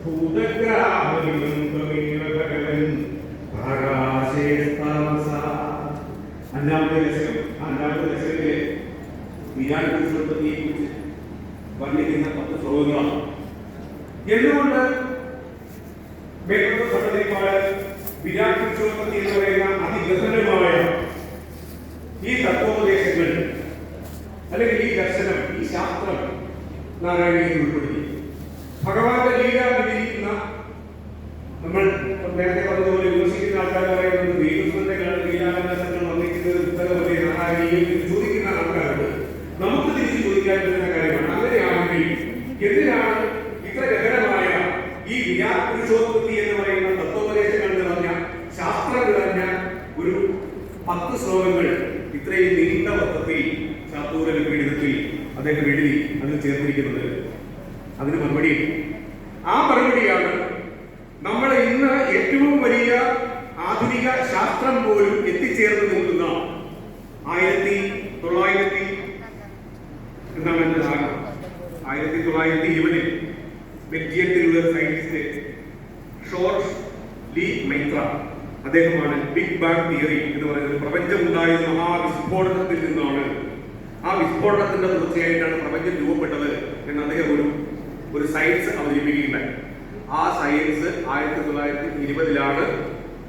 ഭൂതഗ്രാമവിദം ത്വമേവ ഭഗവൻ ഭാരാശേസ്താമസാ. 5-ാമത്തെ ദശകം, 5-ാമത്തെ ദശകത്തിലെ വിരാട് പുരുഷോത്പത്തിയെ കുറിച്ച് വർണ്ണിക്കുന്ന 10 ശ്ലോകങ്ങളാണ്. എന്തുകൊണ്ട് വിരാട് പുരുഷോത്പത്തി എന്ന് പറയുന്ന അതിഗഹനമായ ഈ തത്വോപദേശങ്ങൾ അല്ലെങ്കിൽ ഈ ദർശനം, ഈ ശാസ്ത്രം നാരായണീയത്തിൽ ഉൾപ്പെടുത്തി ഭഗവാന്റെ ലീല വിവരിക്കുന്ന, നമ്മൾ നേരത്തെ പറഞ്ഞതുപോലെ വിമർശിക്കുന്ന ആൾക്കാർ പറയുന്നത് ദൈവത്തിന്റെ ലീലാകലാശങ്ങൾ വർണ്ണിക്കുന്നത് പുസ്തകമല്ലേ നാരായണീയം ചോദിക്കുന്ന ആൾക്കാരുണ്ട്. നമുക്ക് തിരിച്ചു ചോദിക്കാൻ പറ്റുന്ന കാര്യമാണ്. അങ്ങനെയാണെങ്കിൽ എന്തിനാണ് ഇത്ര ഗഹനമായ ഈ വിരാട് പുരുഷോത്പത്തി എന്ന് പറയുന്ന തത്വോപദേശങ്ങൾ നിറഞ്ഞ, ശാസ്ത്രം നിറഞ്ഞ ഒരു 10 ശ്ലോകങ്ങൾ ഇത്രയും നീണ്ട വൃത്തത്തിൽ ശാസ്ത്രപീഠത്തിൽ അദ്ദേഹം എഴുതി അതിൽ ചേർത്തിരിക്കുന്നത്? അതിന് മറുപടി, ആ മറുപടിയാണ് നമ്മൾ ഇന്ന് ഏറ്റവും വലിയ ആധുനിക ശാസ്ത്രം പോലും എത്തിച്ചേർന്ന് നിൽക്കുന്ന 1920 ബെൽജിയത്തിലുള്ള സയന്റിസ്റ്റ് ഷോർസ് ലീ മൈത്ര, അദ്ദേഹമാണ് ബിഗ് ബാങ് തിയറി എന്ന് പറയുന്നത്. പ്രപഞ്ചം ഉണ്ടായത് മഹാവിസ്ഫോടനത്തിൽ നിന്നാണ്, ആ വിസ്ഫോടനത്തിന്റെ തുടർച്ചയായിട്ടാണ് പ്രപഞ്ചം രൂപപ്പെട്ടത് എന്ന് അദ്ദേഹം ഒരു സയൻസ് അവതരിപ്പിക്കുകയുണ്ടായി. ആ സയൻസ് 1920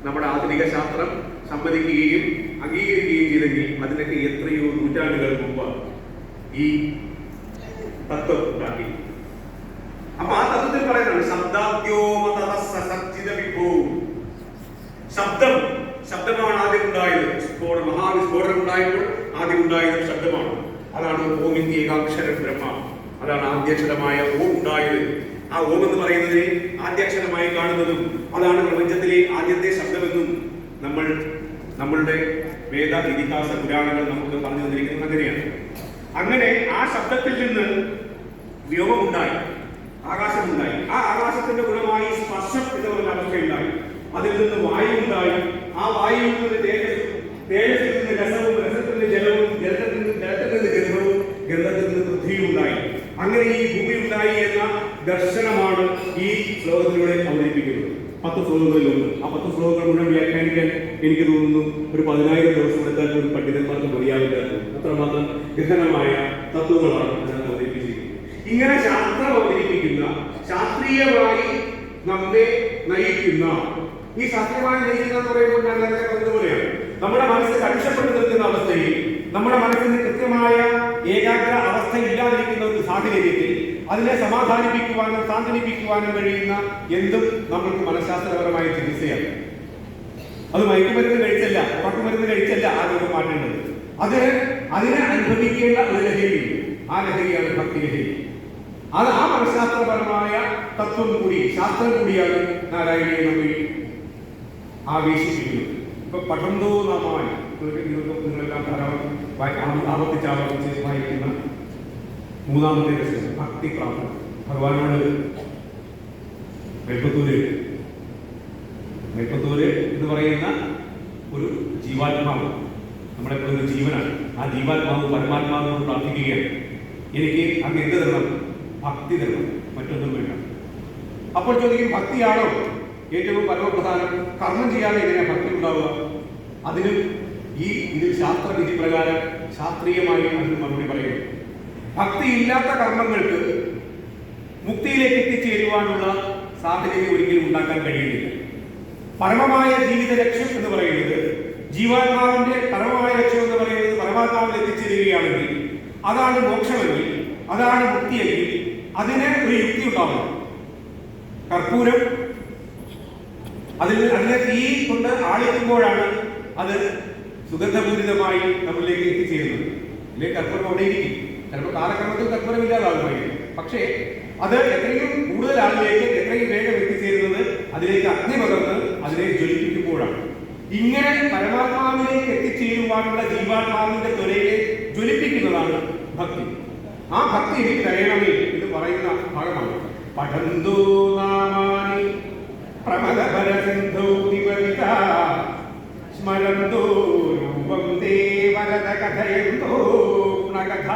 നമ്മുടെ ആധുനിക ശാസ്ത്രം സമ്മതിക്കുകയും അംഗീകരിക്കുകയും ചെയ്തെങ്കിൽ അതിനൊക്കെ എത്രയോ നൂറ്റാണ്ടുകൾ മുമ്പ് ഈ തത്വം ഉണ്ടാക്കി. അപ്പൊ ആ തത്വത്തിൽ പറയുന്നത് ശബ്ദമാണ് ആദ്യം ഉണ്ടായത്. മഹാവിസ്ഫോടനം ഉണ്ടായപ്പോൾ ആദ്യം ഉണ്ടായത് ശബ്ദമാണ്. അതാണ് ഓമിന്റെ ഏകാക്ഷരം ബ്രഹ്മ, അതാണ് ആദ്യാക്ഷരമായ ഓം ഉണ്ടായത്. ആ ഓം എന്ന് പറയുന്നത് ആദ്യാക്ഷരമായി കാണുന്നതും അതാണ് പ്രപഞ്ചത്തിലെ ആദ്യത്തെ ശബ്ദമെന്നും നമ്മളുടെ വേദ ഇതിഹാസ പുരാണങ്ങൾ നമുക്ക് പറഞ്ഞു തന്നിരിക്കുന്നത് അങ്ങനെയാണ്. അങ്ങനെ ആ ശബ്ദത്തിൽ നിന്ന് വ്യോമമുണ്ടായി, ആകാശമുണ്ടായി. ആ ആകാശത്തിന്റെ ഗുണമായി സ്പർശം എന്ന് പറഞ്ഞ അവസ്ഥയുണ്ടായി. അതിൽ നിന്ന് വായു ഉണ്ടായി. ആ വായുവിൽ നിന്ന് തേജസ്സിൽ നിന്ന് രസവും, രസത്തിൽ നിന്ന് ജലവും, ജലത്തിൽ നിന്ന് ഗന്ധവും, ഗന്ധത്തിൽ നിന്ന് പൃഥ്വിയും ഉണ്ടായി. അങ്ങനെ ഈ ഭൂമി ഉണ്ടായി എന്ന ദർശനമാണ് ഈ ശ്ലോകത്തിലൂടെ അവതരിപ്പിക്കുന്നത്. 10 ശ്ലോകങ്ങളിലൊന്ന്. ആ 10 ശ്ലോകങ്ങൾ മുഴുവൻ വ്യാഖ്യാനിക്കാൻ എനിക്ക് തോന്നുന്നു ഒരു 10,000 ദിവസം എടുത്താൽ ഒരു പണ്ഡിതന്മാർക്ക് മതിയാവില്ലായിരുന്നു. അത്രമാത്രം ഗഹനമായ തത്വങ്ങളാണ് അതിനകത്ത് അവതരിപ്പിച്ചിരിക്കുന്നത്. ഇങ്ങനെ ശാസ്ത്രം അവതരിപ്പിക്കുന്ന, ശാസ്ത്രീയമായി നമ്മെ നയിക്കുന്ന, ഈ ശാസ്ത്രീയമായി നയിക്കുന്ന എന്ന് പറയുമ്പോൾ ഞാൻ നേരത്തെ പറഞ്ഞതുപോലെയാണ് നമ്മുടെ മനസ്സ് കലുഷപ്പെട്ട് നിൽക്കുന്ന അവസ്ഥയിൽ, നമ്മുടെ മനസ്സിന് കൃത്യമായ ഏകാഗ്ര അവസ്ഥ ഇല്ലാതിരിക്കുന്ന ഒരു സാഹചര്യത്തിൽ അതിനെ സമാധാനിപ്പിക്കുവാനും സാന്ത്വനിപ്പിക്കുവാനും കഴിയുന്ന എന്തും നമ്മൾക്ക് മനഃശാസ്ത്രപരമായ ചികിത്സയാണ്. അത് മയക്കുമരുന്ന് കഴിച്ചല്ല, ഉറക്കുമരുന്ന് കഴിച്ചല്ല ആ രോഗം മാറ്റേണ്ടത്. അതിനെ അനുഭവിക്കേണ്ട ഒരു ലഹരിയുണ്ട്. ആ ലഹരിയാണ് ഭക്തി ലഹരി. അത് ആ മനഃശാസ്ത്രപരമായ തത്വം കൂടി, ശാസ്ത്രം കൂടിയാണ് നാരായണീയം നമ്മിൽ ആവേശിപ്പിക്കുന്നത്. ഇപ്പൊ പഠന്തോ നാമായി നിങ്ങളെല്ലാം ആവർത്തിച്ച് വായിക്കുന്ന 3-ാമത്തെ ദശകം ഭക്തി പ്രാർത്ഥന. ഭഗവാനോട് മേൽപ്പത്തൂര് എന്ന് പറയുന്ന ഒരു ജീവാത്മാവ്, നമ്മളെപ്പോഴും ഒരു ജീവനാണ്. ആ ജീവാത്മാവ് പരമാത്മാവിനോട് പ്രാർത്ഥിക്കുകയാണ്, എനിക്ക് അങ്ങ് എന്ത് തരണം? ഭക്തി തരണം, മറ്റൊന്നും വേണ്ട. അപ്പോൾ ചോദിക്കും, ഭക്തിയാണോ ഏറ്റവും പരമപ്രധാനം? കർമ്മം ചെയ്യാതെ എങ്ങനെയാ ഭക്തി ഉണ്ടാവുക? അതിന് ഇതിൽ ശാസ്ത്രവിധി പ്രകാരം ശാസ്ത്രീയമായി അതിന് മറുപടി പറയുന്നു. ഭക്തി ഇല്ലാത്ത കർമ്മങ്ങൾക്ക് മുക്തിയിലേക്ക് എത്തിച്ചേരുവാനുള്ള സാഹചര്യം ഒരിക്കലും ഉണ്ടാക്കാൻ കഴിയുന്നില്ല. പരമമായ ജീവിത ലക്ഷ്യം എന്ന് പറയുന്നത്, ജീവാത്മാവിന്റെ പരമമായ ലക്ഷ്യം എന്ന് പറയുന്നത് പരമാത്മാവിൽ എത്തിച്ചേരുകയാണെങ്കിൽ, അതാണ് മോക്ഷമെങ്കിൽ, അതാണ് മുക്തിയെങ്കിൽ അതിന് ഒരു യുക്തി ഉണ്ടാവണം. കർപ്പൂരം അതിനെ തീ കൊണ്ട് ആളിക്കുമ്പോഴാണ് അത് സുഗന്ധപൂരിതമായി നമ്മളിലേക്ക് എത്തിച്ചേരുന്നത്. അല്ലെങ്കിൽ കർപ്പൂരം അവിടെ ഇരിക്കും, ചിലപ്പോൾ കാലക്രമത്തിൽ കർപ്പൂരം ഇല്ലാതാകുമായിരിക്കും. പക്ഷേ അത് എത്രയും കൂടുതൽ ആളിലേക്ക് എത്രയും വേഗം എത്തിച്ചേരുന്നത് അതിലേക്ക് അഗ്നി പകർന്ന് അതിനെ ജ്വലിപ്പിക്കുമ്പോഴാണ്. ഇങ്ങനെ പരമാത്മാവിലേക്ക് എത്തിച്ചേരുവാനുള്ള ജീവാത്മാവിന്റെ ത്വരയെ ജ്വലിപ്പിക്കുന്നതാണ് ഭക്തി. ആ ഭക്തി എനിക്ക് തരയണമേ എന്ന് പറയുന്ന ഭാഗമാണ്. പഠന്തോ നാമാനി പ്രമദപരസിന്ധോ നിപതിത സ്മരന്തോ രൂപം തേ വരദ കഥയന്തോ ഗുണകഥ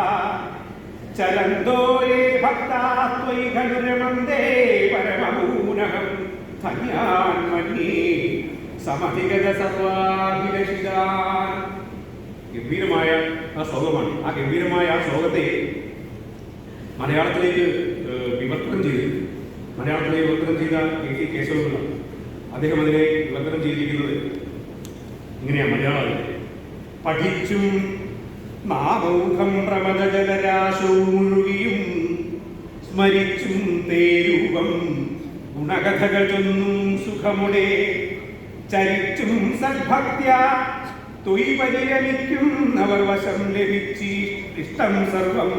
ചരന്തോ യേ ഭക്താ ത്വയി ഖലു രമന്തേ പരമമൂനഹം ധന്യാൻ മന്യേ സമധിഗത സർവാഭിലഷിതാൻ. ഗംഭീരമായ ആ ശ്ലോകമാണ്. ആ ഗംഭീരമായ ആ ശ്ലോകത്തെ മലയാളത്തിലേക്ക് വിവർത്തനം ചെയ്തു. മലയാളത്തിലേക്ക് വിവർത്തനം ചെയ്ത A.C. കേശവപിള്ള അദ്ദേഹം അതിനെ വിവർത്തനം ചെയ്തിരിക്കുന്നത് ഇങ്ങനെയാണ്. മലയാളം പഠിച്ചും നാമൗഖം പ്രമദജലരാശോ മുഴുകിയും സ്മരിച്ചും തേരൂപം ഗുണകഥകൾ ചൊന്നും സുഖമുടെ ചരിച്ചും സദ്ഭക്ത്യ തൊയ് പരിരമിക്കും അവർ വശം ലഭിച്ച് ഇഷ്ടം സർവം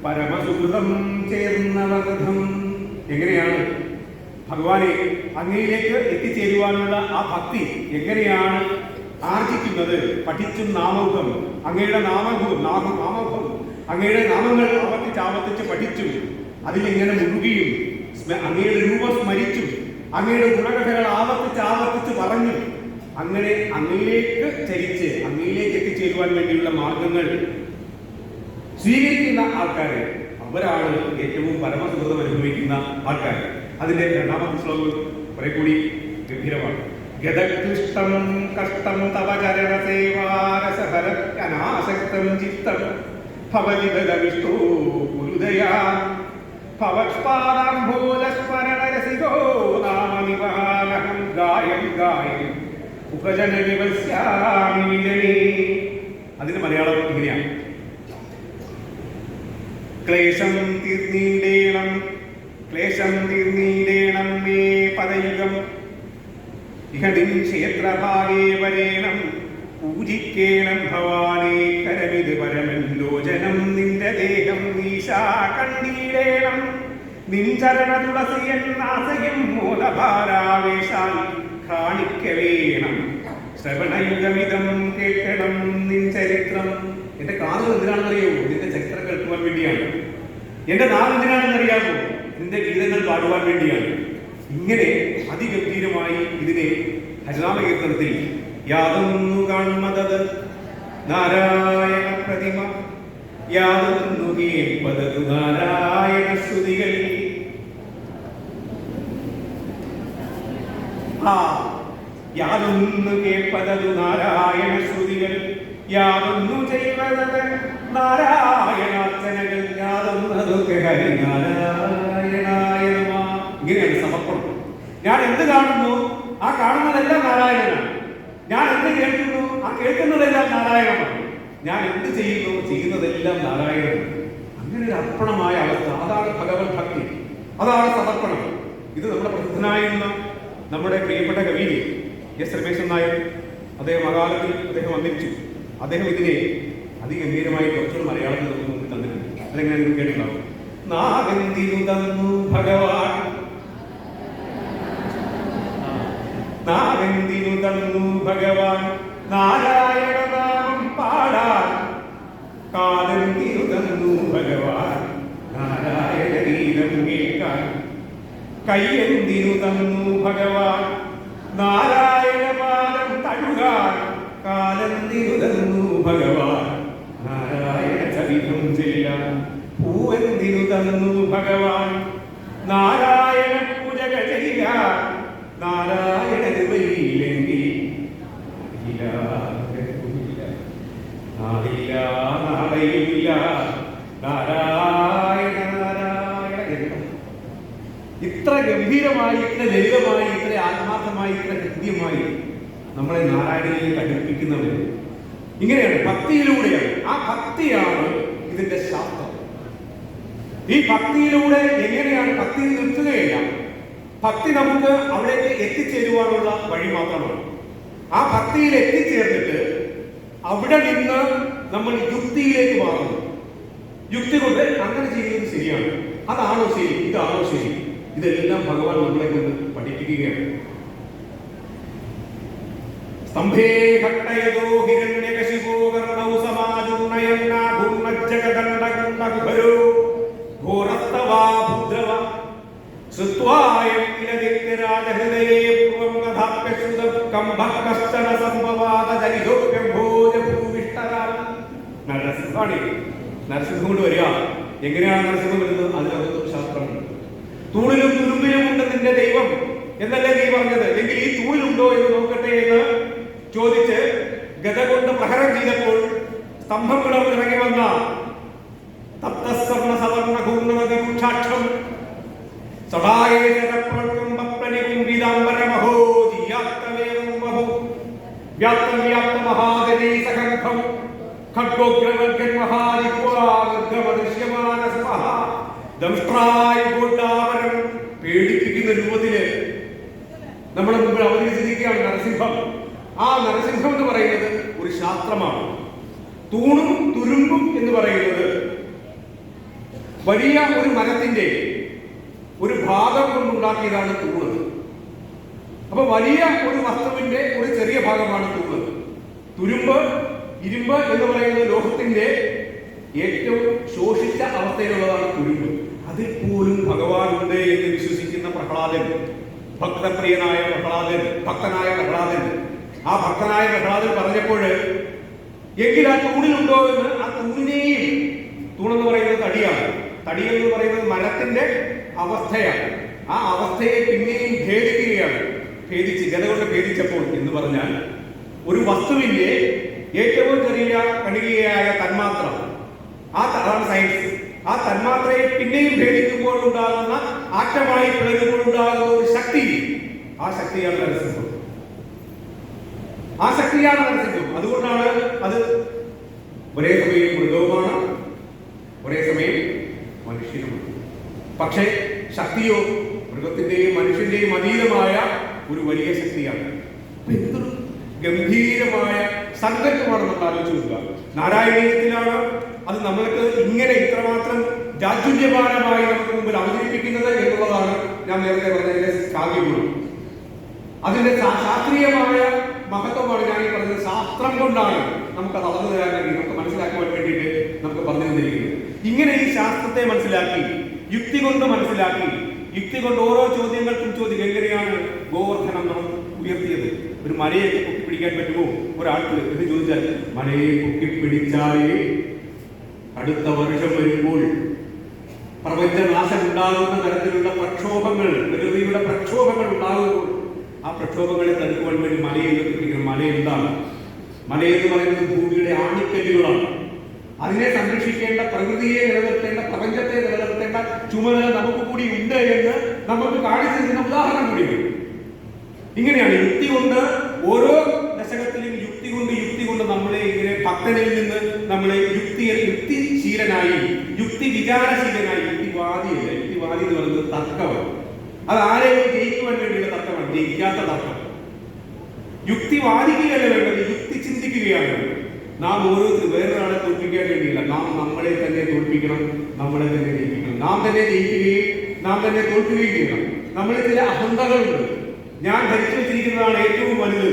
പരമസുഹൃതം ചേർന്നവൃതം. എങ്ങനെയാണ് ഭഗവാനെ അങ്ങയിലേക്ക് എത്തിച്ചേരുവാനുള്ള ആ ഭക്തി എങ്ങനെയാണ് ആർജിക്കുന്നത്? പഠിച്ചും നാമൗഖം, അങ്ങയുടെ നാമവും അങ്ങയുടെ നാമങ്ങൾ ആവർത്തിച്ച് പഠിച്ചും അതിലിങ്ങനെ മുഴുകിയും അങ്ങയുടെ രൂപം സ്മരിച്ചും അങ്ങയുടെ ഗുണകഥകൾ ആവർത്തിച്ച് പറഞ്ഞു അങ്ങനെ അങ്ങയിലേക്ക് ചരിച്ച് അങ്ങയിലേക്ക് എത്തിച്ചേരുവാൻ വേണ്ടിയുള്ള മാർഗങ്ങൾ സ്വീകരിക്കുന്ന ആൾക്കാര് അവരാണ് ഏറ്റവും പരമസുഹൃതം അനുഭവിക്കുന്ന ആൾക്കാർ. അതിന്റെ രണ്ടാമത്തെ ശ്ലോകം കുറെ കൂടി ഗംഭീരമാണ്. ഗതകൃഷ്ടം കഷ്ടം തവ ചരണ സേവാരസഹരനാസക്തം ചിത്തം ഭവതി ഭഗവിഷ്ണു ഗുരുദയാ ഭവത്പാദാംഭോജസ്മരണരസികോ നാമനിവഹാനഹം ഗായം ഉപജന വിവസ്യാമി. അതിന്റെ മലയാളം ഇങ്ങനെയാണ്. ക്ലേശം തീർന്നീടേണം മേ പദയുഗം ഇഹനിൻ ക്ഷേത്രഭാഗേ വരേണം പൂജിക്കേണം ഭവാനേ കരമിത് പരമൻ ലോചനം നിന്റെ ദേഹം നീശാ കണ്ടീടേണം നിൻ ചരണ തുളസിയൻ നാസയും മോദഭാരാവേശാൽ കാണിക്കവേണം ശ്രവണയുഗമിതം കേൾക്കണം നിൻ ചരിത്രം. എന്റെ കാതുകൾ എന്തിനാണെന്നറിയാമോ? നിന്റെ ചരിത്രം കേൾക്കുവാൻ വേണ്ടിയാണ്. എന്റെ നാവ് എന്തിനാണെന്നറിയാമോ? നിന്റെ ഗീതങ്ങൾ പാടുവാൻ വേണ്ടിയാണ്. ഇങ്ങനെ അതിഗംഭീരമായി ഇതിനെ ഹരിനാമകീർത്തനത്തിൽ യാതൊന്നു കാൺമതത് നാരായണ പ്രതിമ യാതൊന്നു കേൾപ്പതതു നാരായണ ശ്രുതികൾ. യാതൊന്നു കേൾപ്പതതു നാരായണ ശ്രുതികൾ യാതൊന്നു ചെയ്വതത് നാരായണാർച്ചനകൾ യാതൊന്നതൊക്കെ ഹരിനാരായണായ നമഃ. ഇങ്ങനെയാണ് സമർപ്പണം. ഞാൻ എന്ത് കാണുന്നു ആ കാണുന്നതെല്ലാം നാരായണനാണ്. ഞാൻ എന്ത് കേൾക്കുന്നു ആ കേൾക്കുന്നതെല്ലാം നാരായണമാണ്. ഞാൻ എന്ത് ചെയ്യുന്നു ചെയ്യുന്നതെല്ലാം നാരായണനാണ്. അങ്ങനെ ഒരു അർപ്പണമായ അവസ്ഥ, അതാണ് ഭഗവത് ഭക്തി, അതാണ് സമർപ്പണം. ഇത് നമ്മുടെ പ്രസിദ്ധനായിരുന്ന നമ്മുടെ പ്രിയപ്പെട്ട കവി എസ് രമേശൻ നായർ, അദ്ദേഹം അകാലത്തിൽ അദ്ദേഹം അന്തരിച്ചു. അദ്ദേഹം ഇതിനെ അതിഗംഭീരമായി കുറച്ചുകൂടി മലയാളത്തിൽ നമുക്ക് മുമ്പിൽ തന്നിട്ടുണ്ട്. അതെങ്ങനെ നിങ്ങൾ കേട്ടിട്ടുണ്ടാവും. നാഗന്തിനു തന്നു ഭഗവാൻ, നാഗന്തിനു തന്നു ഭഗവാൻ നാരായണ നാമം പാടാൻ, കാലന്തിനു തന്നു ഭഗവാൻ നാരായണ ഗീതം കേൾക്കാൻ, കയ്യെന്തിനു തന്നു ഭഗവാൻ നാരായണപാദം തഴുകാൻ കാലെന്തിനു തന്നു ഭഗവാൻ നാരായണ ചരിതം ചെല്ലാൻ പൂവെന്തിനു തന്നു ഭഗവാൻ നാരായണ പൂജക ചെയ്യാൻ നാരായണ രൂപയിലെങ്കിൽ നാളെയില്ല നാരായണ നാരായണ. ഇത്ര ഗംഭീരമായി, ഇത്ര ലളിതമായി, ഇത്ര ആത്മാർത്ഥമായി, ഇത്ര ഹൃദ്യമായി നമ്മളെ നാരായണനിലേക്ക് അടുപ്പിക്കുന്നവർ ഇങ്ങനെയാണ്, ഭക്തിയിലൂടെയാണ്. ആ ഭക്തിയാണ് ഇതിന്റെ ശാസ്ത്രം. ഈ ഭക്തിയിലൂടെ എങ്ങനെയാണ്? ഭക്തി നിർത്തുകയില്ല. ഭക്തി നമുക്ക് അവിടേക്ക് എത്തിച്ചേരുവാനുള്ള വഴി മാത്രമാണ്. ആ ഭക്തിയിൽ എത്തിച്ചേർന്നിട്ട് അവിടെ നിന്ന് നമ്മൾ യുക്തിയിലേക്ക് മാറുന്നു. യുക്തി കൊണ്ട് അങ്ങനെ ചെയ്യുന്നത് ശരിയാണ്, അതാണോ ശരി, ഇതാണോ ശരി, ഇതെല്ലാം ഭഗവാൻ നമ്മളെ കൊണ്ട് പഠിപ്പിക്കുകയാണ്. സ്തംഭേ ഘട്ടയതോ ഹിരണ്യകശിപോ കർണൗ സമാജുർണയന്നാഭൂർണജ്ജഗദണ്ഡകണ്ഡകുഭരോ ഘോരസ്തവാ ഭുദ്രവ ശ്രുത്വായം കിലദിക്തിരാജഹൃദയേ പൂർവം കഥാപ്യശ്രുതം കംഭക്കശ്ചന സംഭവാത ജനിതോപ്യംഭോജഭൂവിഷ്ടരാം. നരസിംഹമാണ്. നരസിംഹം കൊണ്ട് വരിക. എങ്ങനെയാണ് നരസിംഹം വരുന്നത്? അതിനകത്ത് ശാസ്ത്രമുണ്ട്. തൂണിലും തുരുമ്പിലും ഉണ്ട് നിന്റെ ദൈവം എന്നല്ലേ നീ പറഞ്ഞത്, എങ്കിൽ ഈ തൂണിലുണ്ടോ എന്ന് നോക്കട്ടെ എന്ന് ചോദിച്ച് ഗത കൊണ്ട് പ്രഹരം ചെയ്തപ്പോൾ സ്തംഭം പിളർന്ന് ഇറങ്ങി വന്ന തപ്തസ്വർണ സവർണ കൂർണമതിക്ഷാക്ഷം പേടിപ്പിക്കുന്ന രൂപത്തില് നമ്മുടെ മുമ്പിൽ അവതരിച്ചിരിക്കുകയാണ് നരസിംഹം. ആ നരസിംഹം എന്ന് പറയുന്നത് ഒരു ശാസ്ത്രമാണ്. തൂണും തുരുമ്പും എന്ന് പറയുന്നത് വലിയ ഒരു മരത്തിന്റെ ഒരു ഭാഗം കൊണ്ടുണ്ടാക്കിയതാണ് തൂണ്. അപ്പൊ വലിയ ഒരു വസ്തുവിന്റെ ഒരു ചെറിയ ഭാഗമാണ് തൂണ്. തുരുമ്പ്, ഇരുമ്പ് എന്ന് പറയുന്നത് ലോഹത്തിന്റെ ഏറ്റവും ശോഷിച്ച അവസ്ഥയിലുള്ളതാണ് തുരുമ്പ്. അതിൽ പോലും ഭഗവാൻ ഉണ്ട് എന്ന് വിശ്വസിക്കുന്ന പ്രഹ്ലാദൻ, ഭക്തപ്രിയനായ പ്രഹ്ലാദൻ, ഭക്തനായ പ്രഹ്ലാദൻ, ആ ഭക്തനായ പ്രഹ്ലാദൻ പറഞ്ഞപ്പോൾ എങ്കിൽ ആ തൂണിലുണ്ടോ എന്ന്, ആ തൂണിനെയും, തൂണെന്ന് പറയുന്നത് തടിയാണ്, തടി എന്ന് പറയുന്നത് മരത്തിന്റെ അവസ്ഥയാണ്, ആ അവസ്ഥയെ പിന്നെയും ഭേദിക്കുകയാണ്. ഭേദിച്ച് ഗത കൊണ്ട് ഭേദിച്ചപ്പോൾ എന്ന് പറഞ്ഞാൽ ഒരു വസ്തുവിന്റെ ഏറ്റവും ചെറിയ കണികയായ തന്മാത്ര, അതാണ് സയൻസ്. ആ തന്മാത്രയെ പിന്നെയും ഭേദിക്കുമ്പോൾ ഉണ്ടാകുന്ന, ആറ്റമായി പിളരുമ്പോൾ ഉണ്ടാകുന്ന ഒരു ശക്തി, ആ ശക്തിയാണ് നരസിംഹം. ആ ശക്തിയാണ് നരസിംഹം. അതുകൊണ്ടാണ് അത് ഒരേ സമയം മൃഗവുമാണ്, ഒരേ സമയം മനുഷ്യനുമാണ്. പക്ഷേ ശക്തിയോ മൃഗത്തിന്റെയും മനുഷ്യന്റെയും അതീതമായ ഒരു വലിയ ശക്തിയാണ്. എന്തൊരു ഗംഭീരമായ സങ്കല്പമാണ് നമ്മൾ ആലോചിച്ച് നോക്കുക. നാരായണീയത്തിലാണ് അത് നമ്മൾക്ക് ഇങ്ങനെ ഇത്രമാത്രം ജാജ്വല്യമാനമായി നമുക്ക് മുമ്പിൽ അവതരിപ്പിക്കുന്നത് എന്നുള്ളതാണ് ഞാൻ നേരത്തെ പറഞ്ഞതിന്റെ കാവ്യഗുണം. അതിന്റെ ശാസ്ത്രീയമായ മഹത്വമാണ് ഞാൻ ഈ പറഞ്ഞത്. ശാസ്ത്രം കൊണ്ടാണ് നമുക്ക് അളന്നു തരാൻ വേണ്ടി, നമുക്ക് മനസ്സിലാക്കുവാൻ വേണ്ടിയിട്ട് നമുക്ക് പറഞ്ഞു തന്നിരിക്കുന്നത്. ഇങ്ങനെ ഈ ശാസ്ത്രത്തെ മനസ്സിലാക്കി, യുക്തി കൊണ്ട് മനസ്സിലാക്കി, യുക്തി കൊണ്ട് ഓരോ ചോദ്യങ്ങൾക്കും ചോദിക്കും. എങ്ങനെയാണ് ഗോവർദ്ധനം നമ്മൾ ഉയർത്തിയത്? ഒരു മലയൊക്കെ പൊക്കിപ്പിടിക്കാൻ പറ്റുമോ ഒരാൾക്ക് എന്ന് ചോദിച്ചാൽ, മലയെ പൊക്കിപ്പിടിച്ചാലേ അടുത്ത വർഷം വരുമ്പോൾ പ്രപഞ്ചനാശം ഉണ്ടാകുന്ന തരത്തിലുള്ള പ്രക്ഷോഭങ്ങൾ, പ്രകൃതിയുടെ പ്രക്ഷോഭങ്ങൾ ഉണ്ടാകുമ്പോൾ ആ പ്രക്ഷോഭങ്ങളെ തടുക്കുവാൻ വേണ്ടി മലയെ ഉയർത്തിപ്പിടിക്കണം. മല എന്താണ്? മലയെന്ന് പറയുന്നത് ഭൂമിയുടെ ആണിക്കല്ലുകളാണ്. അതിനെ സംരക്ഷിക്കേണ്ട, പ്രകൃതിയെ നിലനിർത്തേണ്ട, പ്രപഞ്ചത്തെ നിലനിർത്തേണ്ട ചുമതല നമുക്ക് കൂടി ഉണ്ട് എന്ന് നമുക്ക് കാണിച്ചു തരുന്ന ഉദാഹരണം കൂടിയാണ്. ഇങ്ങനെയാണ് യുക്തി കൊണ്ട് ഓരോ ദശകത്തിലും യുക്തി കൊണ്ട് നമ്മളെ ഇങ്ങനെ ഭക്തനിൽ നിന്ന് നമ്മളെ യുക്തിശീലനായി, യുക്തി വിചാരശീലനായി, യുക്തിവാദിയല്ല. യുക്തിവാദി എന്ന് പറയുന്നത് തർക്കമാണ്. അത് ആരെയും ജയിക്കുവാൻ വേണ്ടിയുള്ള തർക്കമാണ്, ജയിക്കാത്ത തർക്കം. യുക്തിവാദിക്കുകയല്ല വേണ്ടത്, യുക്തി ചിന്തിക്കുകയാണ്. നാം ഓരോരുത്തരും വേറൊരാളെ തോൽപ്പിക്കാൻ വേണ്ടിയില്ല, നാം നമ്മളെ തന്നെ തോൽപ്പിക്കണം, നമ്മളെ തന്നെ ജയിപ്പിക്കണം. നാം തന്നെ ജയിക്കുകയും നാം തന്നെ തോൽക്കുകയും ചെയ്യണം. നമ്മളിൽ ചില അഹന്തകളുണ്ട്. ഞാൻ ധരിച്ചു വെച്ചിരിക്കുന്നതാണ് ഏറ്റവും വലുത്,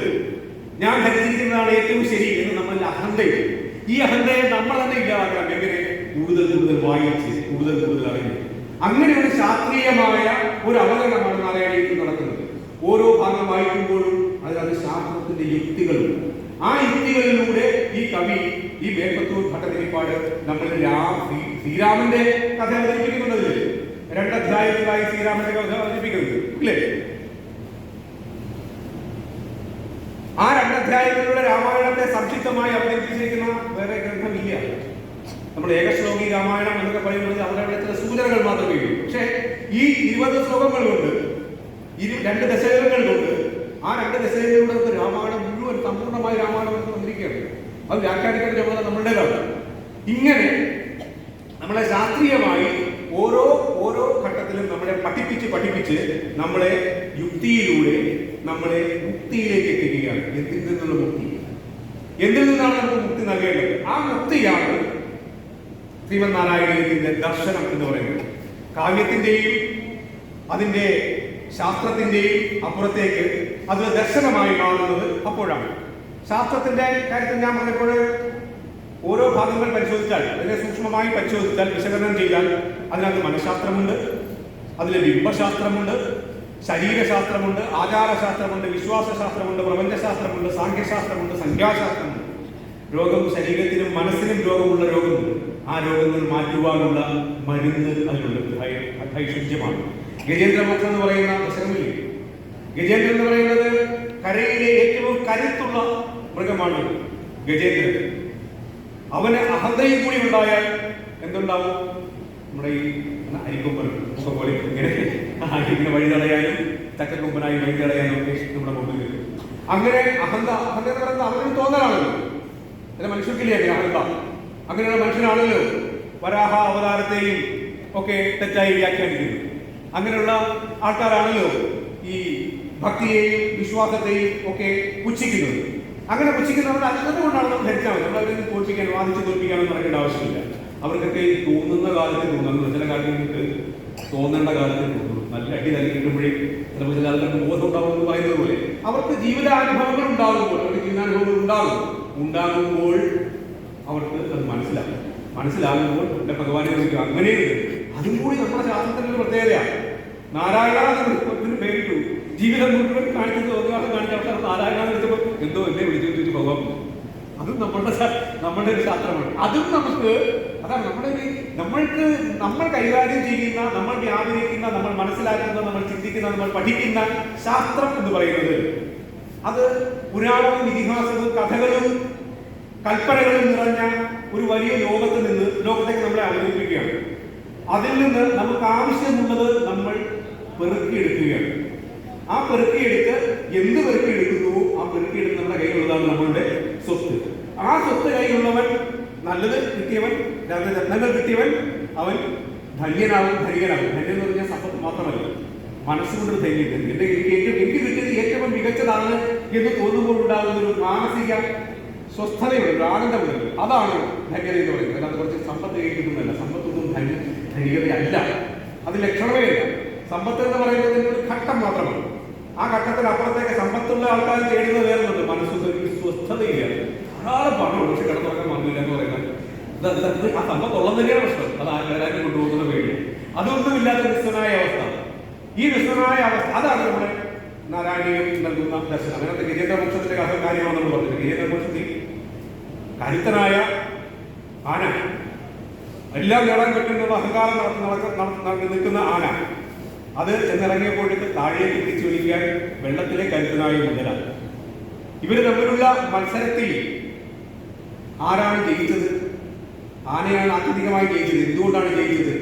ഞാൻ ധരിച്ചിരിക്കുന്നതാണ് ഏറ്റവും ശരി എന്ന് നമ്മളിൽ അഹന്തയുണ്ട്. ഈ അഹന്തയെ നമ്മൾ തന്നെ ഇല്ലാതാക്കണം. എങ്ങനെ? കൂടുതൽ വായിച്ച്, കൂടുതൽ അറിഞ്ഞ്. അങ്ങനെ ഒരു ശാസ്ത്രീയമായ ഒരു അവതരണമാണ് നാരായണീയത്തിൽ നടക്കുന്നത്. ഓരോ ഭാഗം വായിക്കുമ്പോഴും അതിനകത്ത് ശാസ്ത്രത്തിന്റെ യുക്തികളും ആ യുക്തികളിലൂടെ ഈ കവി ഈ മേൽപ്പത്തൂർ ഭട്ടതിരിപ്പാട് നമ്മൾ ശ്രീരാമന്റെ കഥ അവതരിപ്പിക്കുന്നതിൽ 2 അധ്യായങ്ങളായി ശ്രീരാമന്റെ കഥ അവതരിപ്പിക്കുന്നത് ഇല്ലേ? ആ 2 അധ്യായങ്ങളിലൂടെ രാമായണത്തെ സംക്ഷിപ്തമായി അവതരിപ്പിച്ചിരിക്കുന്ന വേറെ ഗ്രന്ഥമില്ല. നമ്മൾ ഏകശ്ലോകി രാമായണം എന്നൊക്കെ പറയുന്നത് അവരുടെ ചില സൂചനകൾ മാത്രമേ ഉള്ളൂ. പക്ഷേ ഈ 20 ശ്ലോകങ്ങൾ കൊണ്ട് 2 ദശകങ്ങൾ കൊണ്ട് ആ 2 ദശകങ്ങളിലൂടെ നമുക്ക് രാമായണം മുഴുവൻ സമ്പൂർണ്ണമായ രാമായണം എന്ന് വന്നിരിക്കുകയാണ്. അത് വ്യാഖ്യാനിക്കേണ്ട ചുമതല നമ്മളുടേതാണ്. ഇങ്ങനെ നമ്മളെ ശാസ്ത്രീയമായി ഓരോ ഘട്ടത്തിലും നമ്മളെ പഠിപ്പിച്ച് നമ്മളെ യുക്തിയിലൂടെ നമ്മളെ മുക്തിയിലേക്ക് എത്തിക്കുകയാണ്. എന്തിൽ നിന്നുള്ള മുക്തി? എന്തിൽ നിന്നാണ് നമുക്ക് മുക്തി നൽകേണ്ടത്? ആ മുക്തിയാണ് ശ്രീമന്നാരായണീയത്തിന്റെ ദർശനം എന്ന് പറയുന്നത്. കാവ്യത്തിന്റെയും അതിന്റെ ശാസ്ത്രത്തിന്റെയും അപ്പുറത്തേക്ക് അത് ദർശനമായി മാറുന്നത് അപ്പോഴാണ്. ശാസ്ത്രത്തിന്റെ കാര്യത്തിൽ ഞാൻ പറഞ്ഞപ്പോൾ ഓരോ ഭാഗങ്ങൾ പരിശോധിച്ചാൽ, അതിനെ സൂക്ഷ്മമായി പരിശോധിച്ചാൽ, വിശകലനം ചെയ്താൽ അതിനകത്ത് മനഃശാസ്ത്രമുണ്ട്, അതിലെ ബിംബശാസ്ത്രമുണ്ട്, ശരീരശാസ്ത്രമുണ്ട്, ആചാരശാസ്ത്രമുണ്ട്, വിശ്വാസശാസ്ത്രമുണ്ട്, പ്രപഞ്ചശാസ്ത്രമുണ്ട്, സാഖ്യശാസ്ത്രമുണ്ട്, സംഖ്യാശാസ്ത്രമുണ്ട്. രോഗം ശരീരത്തിനും മനസ്സിനും രോഗമുള്ള രോഗമുണ്ട്. ആ രോഗങ്ങൾ മാറ്റുവാനുള്ള മരുന്ന് അതിലുള്ള ഭൈഷജ്യമാണ്. ഗജേന്ദ്രമോക്ഷം എന്ന് പറയുന്ന ദശകമില്ലേ? ഗജേന്ദ്രൻ എന്ന് പറയുന്നത് കരയിലെ ഏറ്റവും കരുത്തുള്ള മൃഗമാണ് ഗജേന്ദ്രൻ. അവന് അഹന്തയും കൂടി ഉണ്ടായാൽ എന്തുണ്ടാവും? നമ്മുടെ ഈ അരിക്കൊമ്പൻ പോലെ ഇങ്ങനെ വഴി തടയാനും ചക്കക്കൊമ്പനായി വഴി തടയാനും ഒക്കെ നമ്മുടെ മുമ്പിൽ വരും. അങ്ങനെ അഹന്ത എന്ന് പറയുന്നത് അവനൊരു തോന്നലാണല്ലോ. ചില മനുഷ്യർക്കില്ലേ അഹന്ത? അങ്ങനെയുള്ള മനുഷ്യനാണല്ലോ വരാഹ അവതാരത്തെയും ഒക്കെ തെറ്റായി വ്യാഖ്യാനിക്കുന്നത്. അങ്ങനെയുള്ള ആൾക്കാരാണല്ലോ ഈ ഭക്തിയെയും വിശ്വാസത്തെയും ഒക്കെ പുച്ഛിക്കുന്നത്. അങ്ങനെ പുച്ഛിക്കുന്നവർ അതുകൊണ്ടാണ് നമ്മൾ ധരിച്ചാൽ മതി. നമ്മൾ അവരെ തോൽപ്പിക്കാൻ, വാദിച്ച് തോൽപ്പിക്കാനൊന്നും നടക്കേണ്ട ആവശ്യമില്ല. അവർക്കൊക്കെ തോന്നുന്ന കാലത്ത് തോന്നുന്നു, ചില കാര്യങ്ങൾക്ക് തോന്നേണ്ട കാലത്ത് തോന്നുന്നു. നല്ല അടി തല്ലി കിട്ടുമ്പോഴേ ചിലപ്പോൾ ചില ആൾക്കാർക്ക് ബോധം ഉണ്ടാകുമെന്ന് പറയുന്നത് പോലെ അവർക്ക് ജീവിതാനുഭവങ്ങൾ ഉണ്ടാകുമ്പോൾ, അവർക്ക് ജീവിതാനുഭവങ്ങൾ ഉണ്ടാകുമ്പോൾ അവർക്ക് അത് മനസ്സിലാകുമ്പോൾ എന്റെ ഭഗവാനെ നമുക്ക് അങ്ങനെയുണ്ട്. അതും കൂടി നമ്മുടെ ശാസ്ത്രത്തിന്റെ ഒരു പ്രത്യേകതയാണ്. നാരായണ പേരിട്ടു ജീവിതം മുഴുവൻ കാണിച്ചത് ഒന്നുകാലം കാണിച്ച അവസരം നാരായണ വിളിച്ചപ്പോൾ എന്തോ എന്നെ വിളിച്ചു ഭഗവാൻ. അതും നമ്മളുടെ ഒരു ശാസ്ത്രമാണ്. അതും അതാണ് നമ്മൾ കൈകാര്യം ചെയ്യുന്ന, നമ്മൾ വ്യാപരിക്കുന്ന, നമ്മൾ മനസ്സിലാക്കുന്ന, നമ്മൾ ചിന്തിക്കുന്ന, നമ്മൾ പഠിക്കുന്ന ശാസ്ത്രം എന്ന് പറയുന്നത് അത് പുരാണവും ഇതിഹാസവും കഥകളും കൽപ്പനകളും നിറഞ്ഞ ഒരു വലിയ ലോകത്തേക്ക് നമ്മളെ അവതരിപ്പിക്കുകയാണ്. അതിൽ നിന്ന് നമുക്ക് ആവശ്യമുള്ളത് നമ്മൾ പെറുക്കിയെടുക്കുകയാണ്. ആ പെറുക്കിയെടുത്ത് എന്ത് പെറുക്കിയെടുക്കുന്നുവോ ആ പെറുക്കിയെടുത്ത് നമ്മുടെ കയ്യിലുള്ളതാണ് നമ്മളുടെ സ്വത്ത്. ആ സ്വത്ത് കയ്യിലുള്ളവൻ നല്ലത് കിട്ടിയവൻ, രത്നങ്ങൾ കിട്ടിയവൻ അവൻ ധന്യനാകും. ധന്യം എന്ന് പറഞ്ഞാൽ സമ്പത്ത് മാത്രമല്ല, മനസ്സുകൊണ്ട് ധന്യം. എനിക്ക് കിട്ടിയത് ഏറ്റവും മികച്ചതാണ് എന്ന് തോന്നുമ്പോൾ ഉണ്ടാകുന്ന ഒരു മാനസിക സ്വസ്ഥതയുണ്ട്, ആനന്ദമുണ്ട്. അതാണ് ധന്യത എന്ന് പറയുന്നത്. അല്ലാതെ കുറച്ച് സമ്പത്ത് കിട്ടുന്നതല്ല. സമ്പത്തൊന്നും ധന്യതയല്ല, അത് ലക്ഷണമേ അല്ല. സമ്പത്ത് എന്ന് പറയുന്നതിന്റെ ഒരു ഘട്ടം മാത്രമാണ്. ആ ഘട്ടത്തിന് അപ്പുറത്തേക്ക് സമ്പത്തുള്ള ആൾക്കാർ തേടുന്നത് വേറുന്നുണ്ട്. മനസ്സൊരു സ്വസ്ഥതയില്ല, ധാരാളം പണമുണ്ട് പക്ഷെ കിടന്നുറക്കം വന്നില്ല എന്ന് പറയുന്നത് ആ സമ്പത്തുള്ളത് തന്നെയാണ് പ്രശ്നം. അത് ആരും കൊണ്ടുപോകുന്ന പേടി. അതൊന്നുമില്ലാത്ത നിസ്വനായ അവസ്ഥ. ഈ നിസ്വനായ അവസ്ഥ അതാണ് നമ്മുടെ നാരായണീയം നൽകുന്ന ദർശനം. അങ്ങനത്തെ ഗജേന്ദ്രമോക്ഷത്തിന്റെ കാര്യമാണ് നമ്മൾ പറഞ്ഞത്. ഗജേന്ദ്രമോക്ഷത്തിൽ കരുത്തനായ ആന, എല്ലാം നേടാൻ പറ്റുന്ന അഹങ്കാരം നിൽക്കുന്ന ആന, അത് ചെന്നിറങ്ങിയപ്പോഴേക്ക് താഴേക്ക് തിരിച്ചു വലിക്കാൻ വെള്ളത്തിലെ കരുത്തനായ മുതല. ഇവര് തമ്മിലുള്ള മത്സരത്തിൽ ആരാണ് ജയിച്ചത്? ആനയാണ് ആത്യന്തികമായി ജയിച്ചത്. എന്തുകൊണ്ടാണ് ജയിച്ചത്?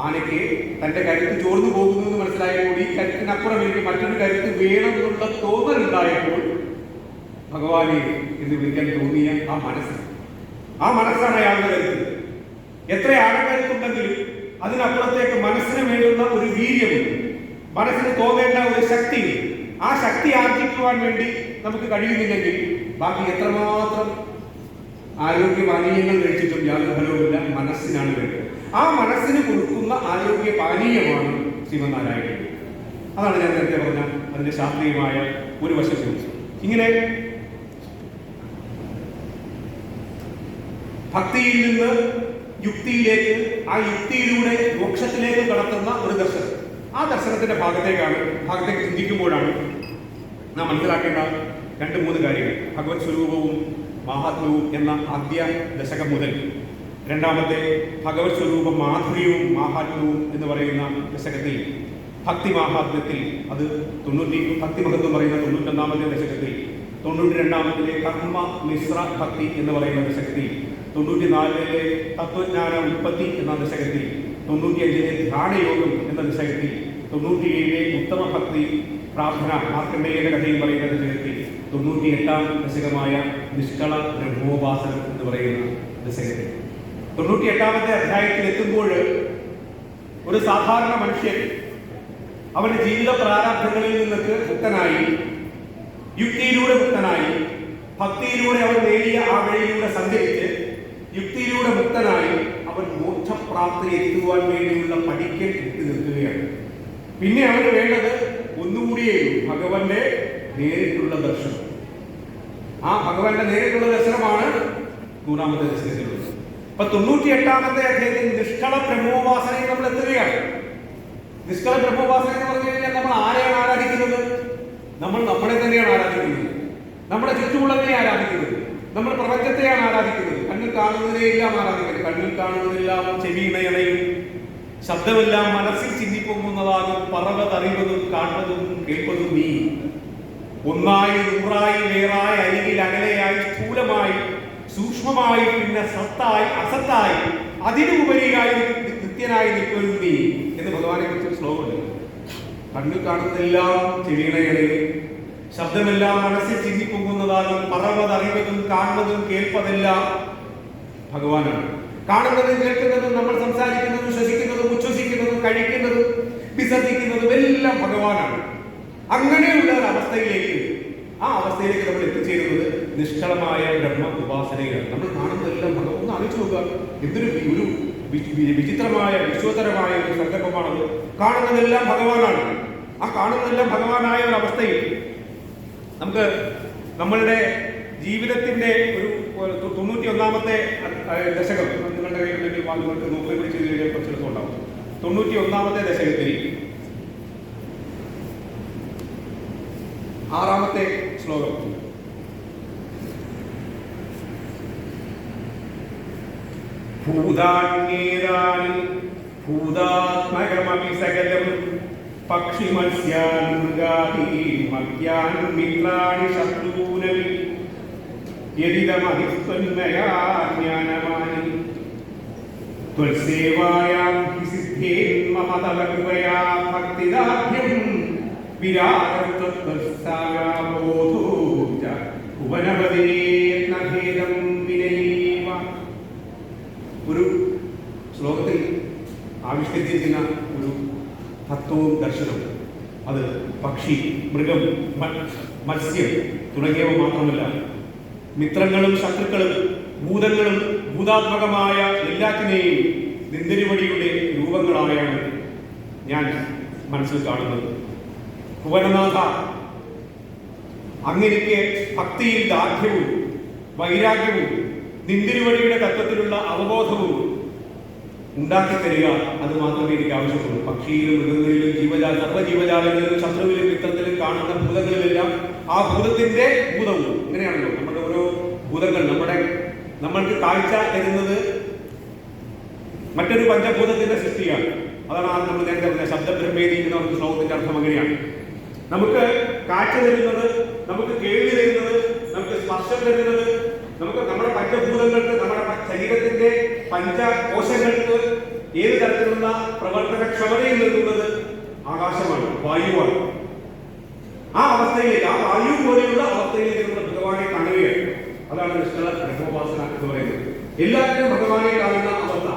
ആനയ്ക്ക് തന്റെ കരുത്ത് ചോർന്നു പോകുന്നു എന്ന് മനസ്സിലായപ്പോൾ ഈ കരുത്തിനപ്പുറം എനിക്ക് മറ്റൊരു കരുത്ത് വേണമെന്നുള്ള തോന്നലുണ്ടായപ്പോൾ ഭഗവാനെ എന്ന് വിളിക്കാൻ തോന്നിയ ആ മനസ്സാണ് അയാളുടെ കരുത്ത്. എത്ര ആഴക്കരുത്തുണ്ടെങ്കിലും അതിനപ്പുറത്തേക്ക് മനസ്സിന് വേണ്ടുന്ന ഒരു വീര്യമുണ്ട്, മനസ്സിന് തോന്നേണ്ട ഒരു ശക്തിയുണ്ട്. ആ ശക്തി ആർജിക്കുവാൻ വേണ്ടി നമുക്ക് കഴിയുന്നില്ലെങ്കിൽ ബാക്കി എത്രമാത്രം ആരോഗ്യപാനീയങ്ങൾ കഴിച്ചിട്ടും യാതൊരു ഫലവുമില്ല. മനസ്സിനാണ് വേണ്ടത്. ആ മനസ്സിന് കൊടുക്കുന്ന ആരോഗ്യ പാനീയമാണ് ശ്രീമന്നാരായണീയം. അതാണ് ഞാൻ നേരത്തെ പറഞ്ഞ അതിന്റെ ശാസ്ത്രീയമായ ഒരു വശം. ഇങ്ങനെ ഭക്തിയിൽ നിന്ന് യുക്തിയിലേക്ക്, ആ യുക്തിയിലൂടെ മോക്ഷത്തിലേക്ക് കടത്തുന്ന ഒരു ദർശനം. ആ ദർശനത്തിന്റെ ഭാഗത്തേക്ക് ചിന്തിക്കുമ്പോഴാണ് നാം മനസ്സിലാക്കേണ്ട 2-3 കാര്യങ്ങൾ. ഭഗവത് സ്വരൂപവും മാഹാത്മ്യവും എന്ന ആദ്യ ദശകം മുതൽ രണ്ടാമത്തെ ഭഗവത് സ്വരൂപം മാധുര്യവും മാഹാത്മ്യവും എന്ന് പറയുന്ന ദശകത്തിൽ, ഭക്തി മാഹാത്മ്യത്തിൽ അത് ഭക്തി മഹത്വം പറയുന്ന 91-ാമത്തെ ദശകത്തിൽ, 92-ാമത്തിലെ കർമ്മ മിശ്ര ഭക്തി എന്ന് പറയുന്ന ദശകത്തിൽ, 94-ലെ തത്വജ്ഞാന ഉൽപ്പത്തി എന്ന ദശകത്തിൽ, 95-ലെ ധ്യാനയോഗം എന്ന ദശകത്തിൽ, 97-ലെ ഉത്തമ ഭക്തി പ്രാർത്ഥന മാർക്കണ്ഡേയന്റെ കഥയിൽ പറയുന്ന ദശകത്തിൽ, 98-ാം ദശകമായ നിഷ്കള ബ്രഹ്മോപാസനം എന്ന് പറയുന്ന ദശകത്തിൽ, 98-ാമത്തെ അധ്യായത്തിൽ എത്തുമ്പോൾ ഒരു സാധാരണ മനുഷ്യൻ അവന്റെ ജീവിത പ്രാരാബ്ധങ്ങളിൽ നിന്നൊക്കെ മുക്തനായി, യുക്തിയിലൂടെ മുക്തനായി, ഭക്തിയിലൂടെ അവൻ നേടിയ ആ വഴിയിലൂടെ സഞ്ചരിച്ച് യുക്തിയിലൂടെ മുക്തനായി അവൻ മോക്ഷപ്രാപ്തി എത്തുവാൻ വേണ്ടിയുള്ള പടിക്കൽ എത്തി നിൽക്കുകയാണ്. പിന്നെ അവന് വേണ്ടത് ഒന്നുകൂടിയേ ഭഗവാന്റെ നേരിട്ടുള്ള ദർശനം. ആ ഭഗവാന്റെ നേരിട്ടുള്ള ദർശനമാണ് 100-ാമത്തെ ദശകത്തിലുള്ളത്. അപ്പൊ 98-ാമത്തെ അധ്യായത്തിൽ നിഷ്കള ബ്രഹ്മോപാസനയിൽ നമ്മൾ എത്തുകയാണ്. നിഷ്കള ബ്രഹ്മോപാസന എന്ന് പറഞ്ഞു കഴിഞ്ഞാൽ നമ്മൾ ആരെയാണ് ആരാധിക്കുന്നത്? നമ്മൾ നമ്മളെ തന്നെയാണ് ആരാധിക്കുന്നത്. നമ്മുടെ ചുറ്റുമുള്ളതിനെ ആരാധിക്കുന്നത്. നമ്മൾ പ്രപഞ്ചത്തെയാണ് ആരാധിക്കുന്നത്. കണ്ണിൽ കാണുന്നതിനെയെല്ലാം ആരാധിക്കുന്നത്. കണ്ണിൽ കാണുന്നതെല്ലാം ചെവിയിണയണയും, ശബ്ദമെല്ലാം മനസ്സിൽ ചിന്തിപ്പൊങ്ങുന്നതാകും, പറവതറിവതും കാണുന്നതും കേൾപ്പതും നീ. ഒന്നായി, നൂറായി, വേറായി, അരികിൽ, അകലെയായി, സ്ഥൂലമായി, സൂക്ഷ്മമായി, പിന്നെ സത്തായി, അസത്തായി, അതിനുപരിയായി നിത്യനായി നിൽക്കുന്നതും നീ എന്ന് ഭഗവാനെ കുറിച്ചൊരു ശ്ലോകമുണ്ട്. കണ്ണിൽ കാണുന്നതെല്ലാം ചെവിയിണയണയും, ശബ്ദമെല്ലാം മനസ്സിൽ ചിന്തിപ്പൊങ്ങുന്നതാകും, പറവതറിവതും കാണുന്നതും കേൾപ്പതെല്ലാം ഭഗവാനാണ്. കാണുന്നതും കേൾക്കുന്നതും നമ്മൾ സംസാരിക്കുന്നതും ശ്വസിക്കുന്നതും ഉച്ഛ്വസിക്കുന്നതും കഴിക്കുന്നതും വിസർജിക്കുന്നതും എല്ലാം ഭഗവാനാണ്. അങ്ങനെയുള്ള ഒരു അവസ്ഥയിലേക്ക്, ആ അവസ്ഥയിലേക്ക് നമ്മൾ എത്തിച്ചേരുന്നത് നിഷ്കളമായ ബ്രഹ്മ ഉപാസനയിലാണ്. നമ്മൾ കാണുന്നതെല്ലാം ഭഗവാൻ. ഒന്ന് ആലോചിച്ച് നോക്കുക, എന്തൊരു ഒരു വിചിത്രമായ വിശ്വതരമായ ഒരു സങ്കല്പമാണത്. കാണുന്നതെല്ലാം ഭഗവാനാണ്. ആ കാണുന്നതെല്ലാം ഭഗവാനായ ഒരു അവസ്ഥയിൽ നമുക്ക് നമ്മളുടെ ജീവിതത്തിന്റെ ഒരു 91-ാമത്തെ ദശകം നിങ്ങളുടെ കയ്യിലുണ്ടെങ്കിൽ നിങ്ങൾക്ക് നോക്കുകയും ചെയ്ത് കഴിഞ്ഞാൽ കുറച്ച് എളുപ്പം ഉണ്ടാവും. 91-ാമത്തെ ദശകത്തിൽ 6-ാമത്തെ ശ്ലോകം. ഭൂതാന്യേതാനി ഭൂതാത്മകമപി സകലം പക്ഷി മത്സ്യാൻ മൃഗാദി മത്യാൻ മിത്രാണി ശത്രുനവി യദിദമഹിസ്ത്വന്മയാ ജ്ഞാനമാനി ത്വൽസേവായാം ഹി സിദ്ധേൻ മമ തവ കൃപയാ ഭക്തിദാഭ്യം വിരാഗത്വത്വസ്സാഗാബോധോച ഭുവനപതിനേത്നഭേദം വിനയീവ. ഒരു ശ്ലോകത്തിൽ ആവിഷ്കരിച്ചിരിക്കുന്ന ഒരു തത്വവും ദർശനവും അത് പക്ഷി, മൃഗം, മത്സ്യം തുടങ്ങിയവ മാത്രമല്ല, മിത്രങ്ങളും ശത്രുക്കളും ഭൂതങ്ങളും ഭൂതാത്മകമായ എല്ലാത്തിനെയും നിന്ദരിവടിയുടെ രൂപങ്ങളായാണ് ഞാൻ മനസ്സിൽ കാണുന്നത്. ഭുവനനാഥ, അങ്ങനെയൊക്കെ ഭക്തിയിൽ ദാർഢ്യവും വൈരാഗ്യവും നിന്ദരിവടിയുടെ തത്വത്തിലുള്ള അവബോധവും ഉണ്ടാക്കി തരിക. അത് മാത്രമേ എനിക്ക് ആവശ്യമുള്ളൂ. പക്ഷിയിലും മൃഗങ്ങളിലും സർവ്വജീവജാലങ്ങളിലും ശത്രുവിലും മിത്രത്തിലും കാണുന്ന ഭൂതങ്ങളിലെല്ലാം ആ ഭൂതത്തിന്റെ ഭൂതവും ഇങ്ങനെയാണല്ലോ. നമ്മുടെ ഓരോ ഭൂതങ്ങൾ നമ്മൾക്ക് കാഴ്ച തരുന്നത് മറ്റൊരു പഞ്ചഭൂതത്തിന്റെ സൃഷ്ടിയാണ്. അതാണ് നമ്മൾ നേരത്തെ പറഞ്ഞ ശബ്ദബ്രഹ്മേദി എന്ന ഒരു ശ്ലോകത്തിന്റെ അർത്ഥം അങ്ങനെയാണ്. നമുക്ക് കാഴ്ച തരുന്നത്, നമുക്ക് കേൾവി തരുന്നത്, നമുക്ക് സ്പർശം തരുന്നത്, നമുക്ക് നമ്മുടെ പഞ്ചഭൂതങ്ങൾക്ക്, നമ്മുടെ ശരീരത്തിന്റെ പഞ്ചകോശങ്ങൾക്ക് ഏത് തരത്തിലുള്ള പ്രവർത്തനക്ഷമതയിൽ നൽകുന്നത് ആകാശമാണ്, വായുവാണ്. ആ അവസ്ഥയിലേക്ക്, ആ വായു പോലെയുള്ള അവസ്ഥയിലേക്ക് നമ്മൾ ഭഗവാനെ കാണുകയാണ്. അതാണ് നിഷ്കള ബ്രഹ്മോപാസന എന്ന് പറയുന്നത്. എല്ലാവരും ഭഗവാനെ കാണുന്ന അവസ്ഥ.